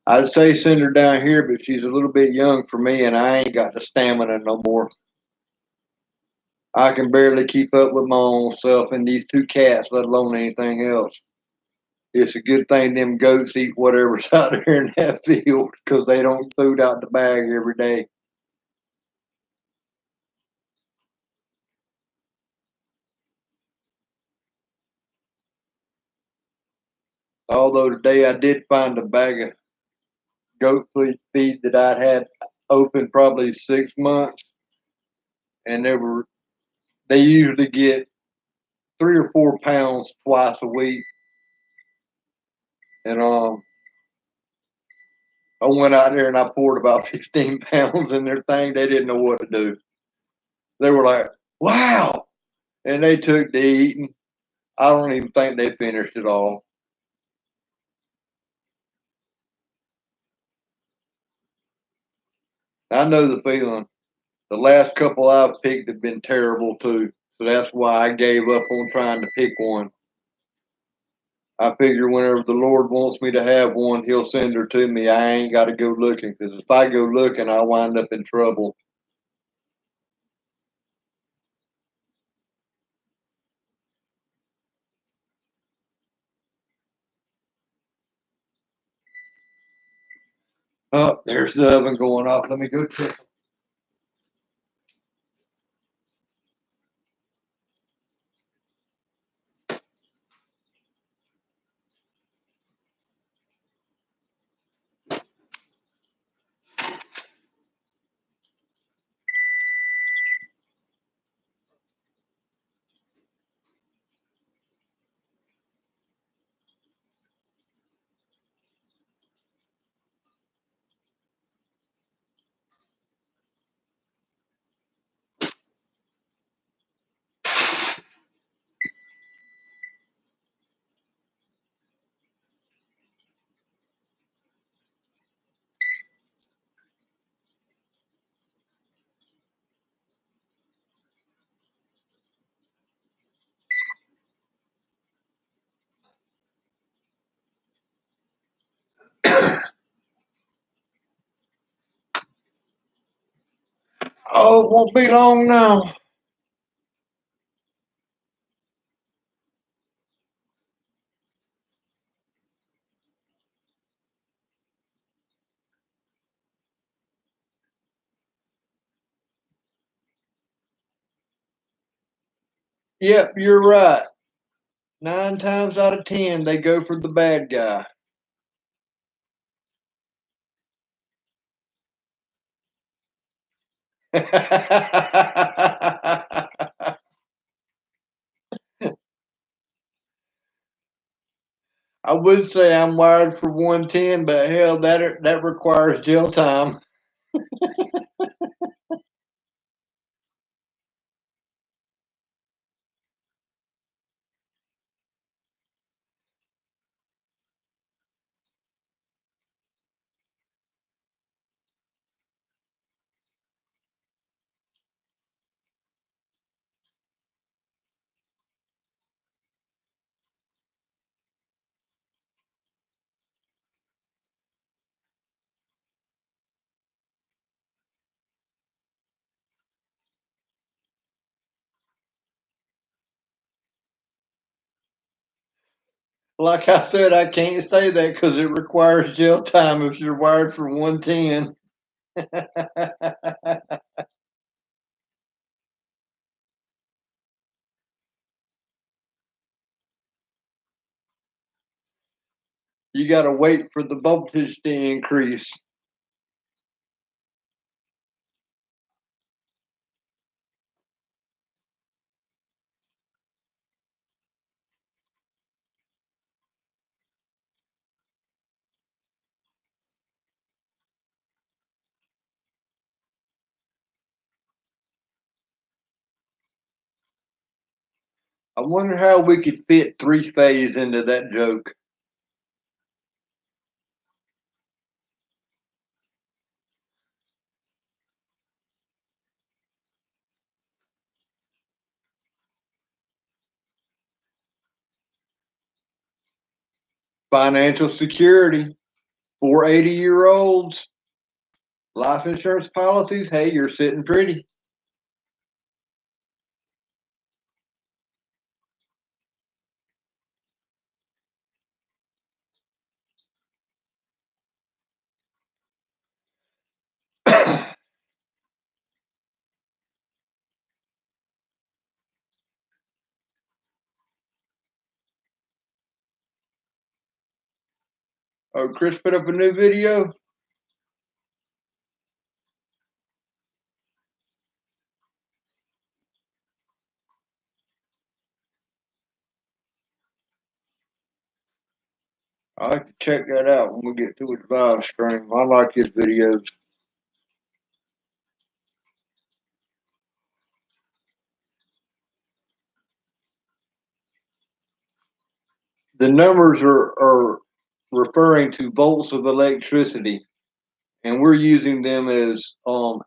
I'd say send her down here, but she's a little bit young for me, and I ain't got the stamina no more. I can barely keep up with my own self and these two cats, let alone anything else. It's a good thing them goats eat whatever's out there in that field because they don't food out the bag every day. Although today I did find a bag of goat feed that I'd had open probably 6 months, and they usually get 3 or 4 pounds twice a week. And I went out there and I poured about 15 pounds in their thing. They didn't know what to do. They were like, "Wow!" And they took to eating. I don't even think they finished it all. I know the feeling. The last couple I've picked have been terrible too. So that's why I gave up on trying to pick one. I figure whenever the Lord wants me to have one, He'll send her to me. I ain't got to go looking because if I go looking, I'll wind up in trouble. Oh, there's the oven going off. Let me go check. Oh, it won't be long now. Yep, you're right. 9 times out of 10, they go for the bad guy. I would say I'm wired for 110, but hell, that requires jail time. Like I said, I can't say that because it requires jail time if you're wired for 110. You got to wait for the voltage to increase. I wonder how we could fit three phase into that joke. Financial security for 80-year-olds, life insurance policies. Hey, you're sitting pretty. Oh, Chris put up a new video. I like to check that out when we get through with the live stream. I like his videos. The numbers are referring to volts of electricity, and we're using them as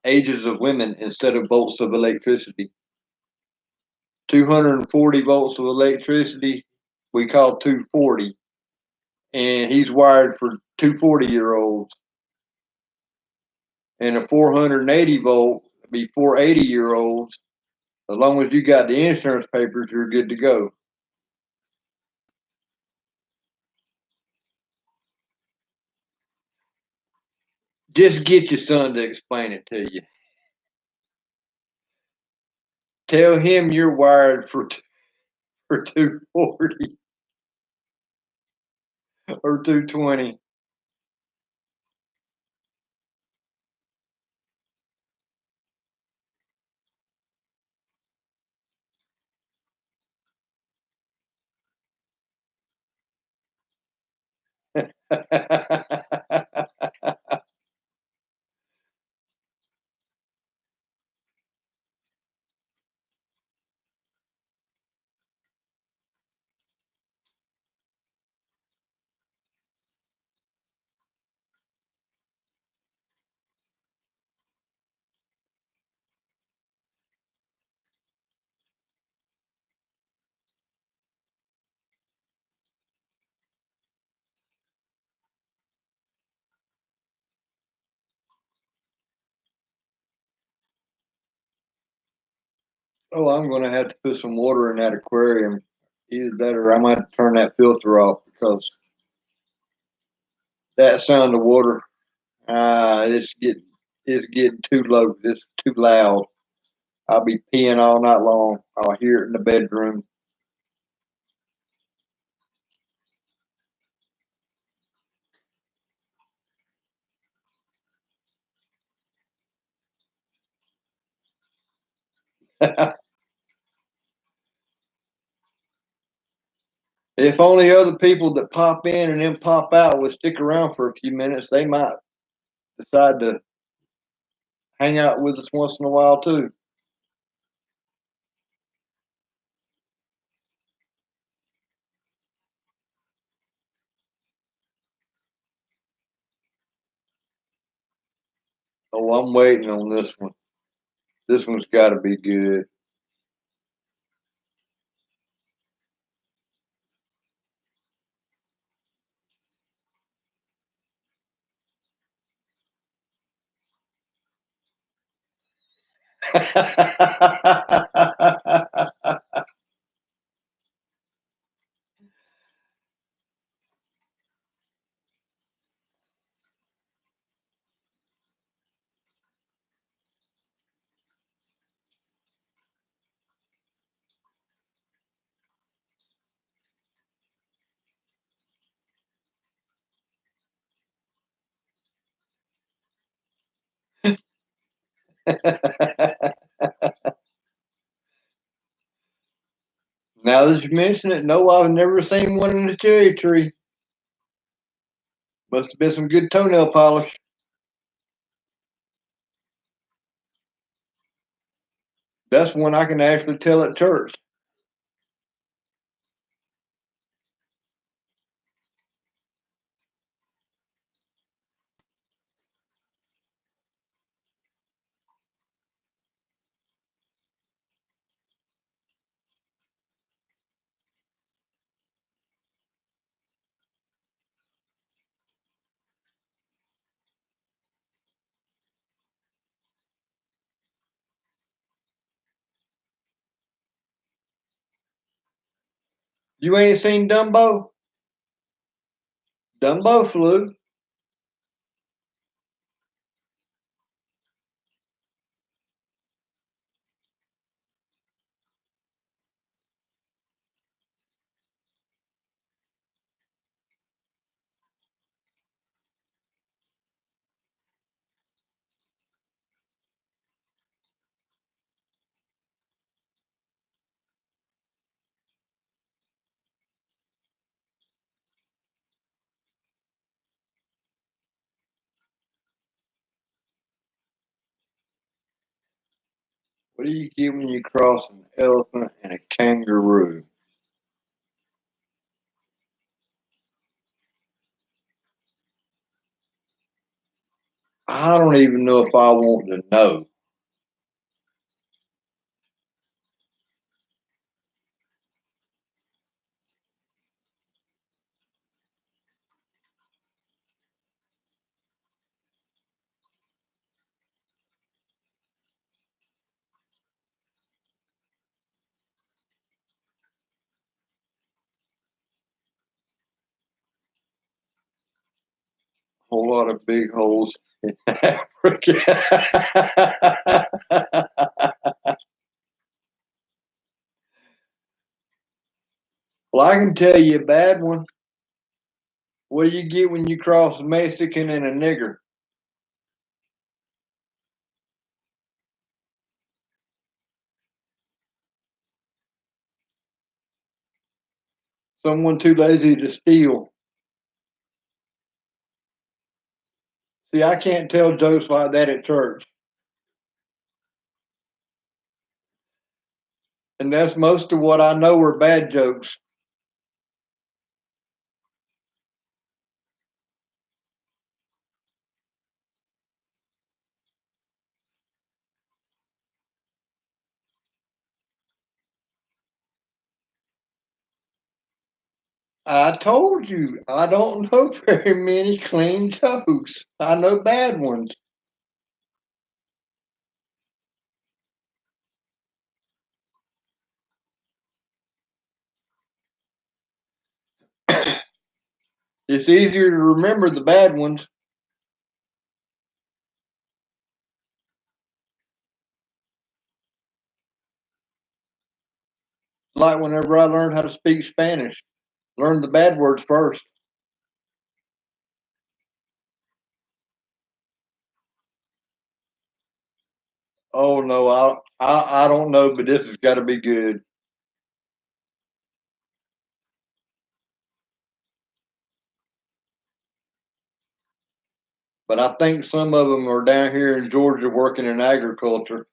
ages of women instead of volts of electricity. 240 volts of electricity, we call 240, and he's wired for 240-year-olds. And a 480 volt be 480-year-olds. As long as you got the insurance papers, you're good to go. Just get your son to explain it to you. Tell him you're wired for 240 or 220. Oh, I'm going to have to put some water in that aquarium. Either that or I might turn that filter off because that sound of water, it's getting too low. It's too loud. I'll be peeing all night long. I'll hear it in the bedroom. If only other people that pop in and then pop out would stick around for a few minutes, they might decide to hang out with us once in a while too. Oh, I'm waiting on this one. This one's got to be good. Now that you mention it, no, I've never seen one in a cherry tree. Must have been some good toenail polish. That's one I can actually tell at church. You ain't seen Dumbo? Dumbo flew. What do you get when you cross an elephant and a kangaroo? I don't even know if I want to know. Whole lot of big holes in Africa. Well, I can tell you a bad one. What do you get when you cross a Mexican and a nigger? Someone too lazy to steal. See, I can't tell jokes like that at church. And that's most of what I know are bad jokes. I told you, I don't know very many clean jokes. I know bad ones. It's easier to remember the bad ones. Like whenever I learned how to speak Spanish, learn the bad words first. Oh no, I don't know, but this has got to be good. But I think some of them are down here in Georgia working in agriculture,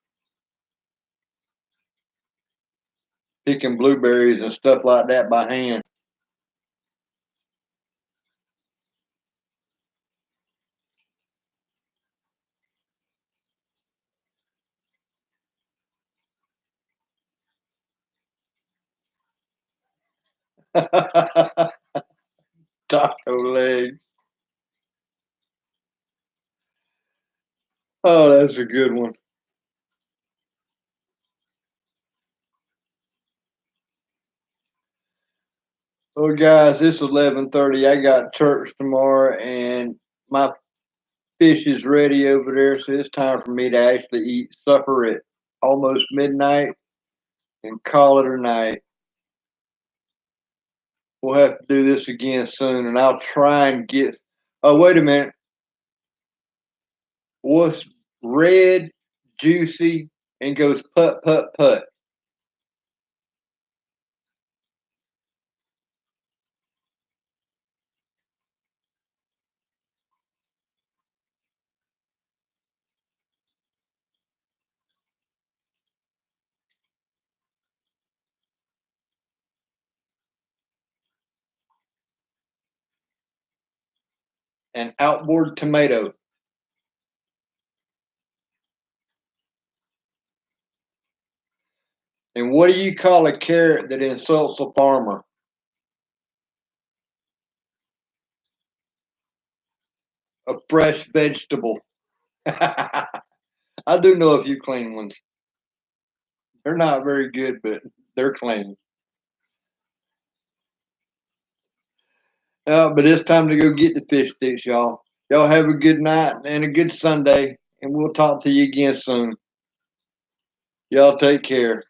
picking blueberries and stuff like that by hand. Taco leg. Oh, that's a good one. Oh, guys, it's 11:30. I got church tomorrow, and my fish is ready over there, so it's time for me to actually eat supper at almost midnight and call it a night. We'll have to do this again soon, and I'll try and get. Oh, wait a minute. What's red, juicy, and goes put put put? An outboard tomato. And what do you call a carrot that insults a farmer? A fresh vegetable. I do know a few clean ones. They're not very good, but they're clean. But it's time to go get the fish sticks, y'all. Y'all have a good night and a good Sunday, and we'll talk to you again soon. Y'all take care.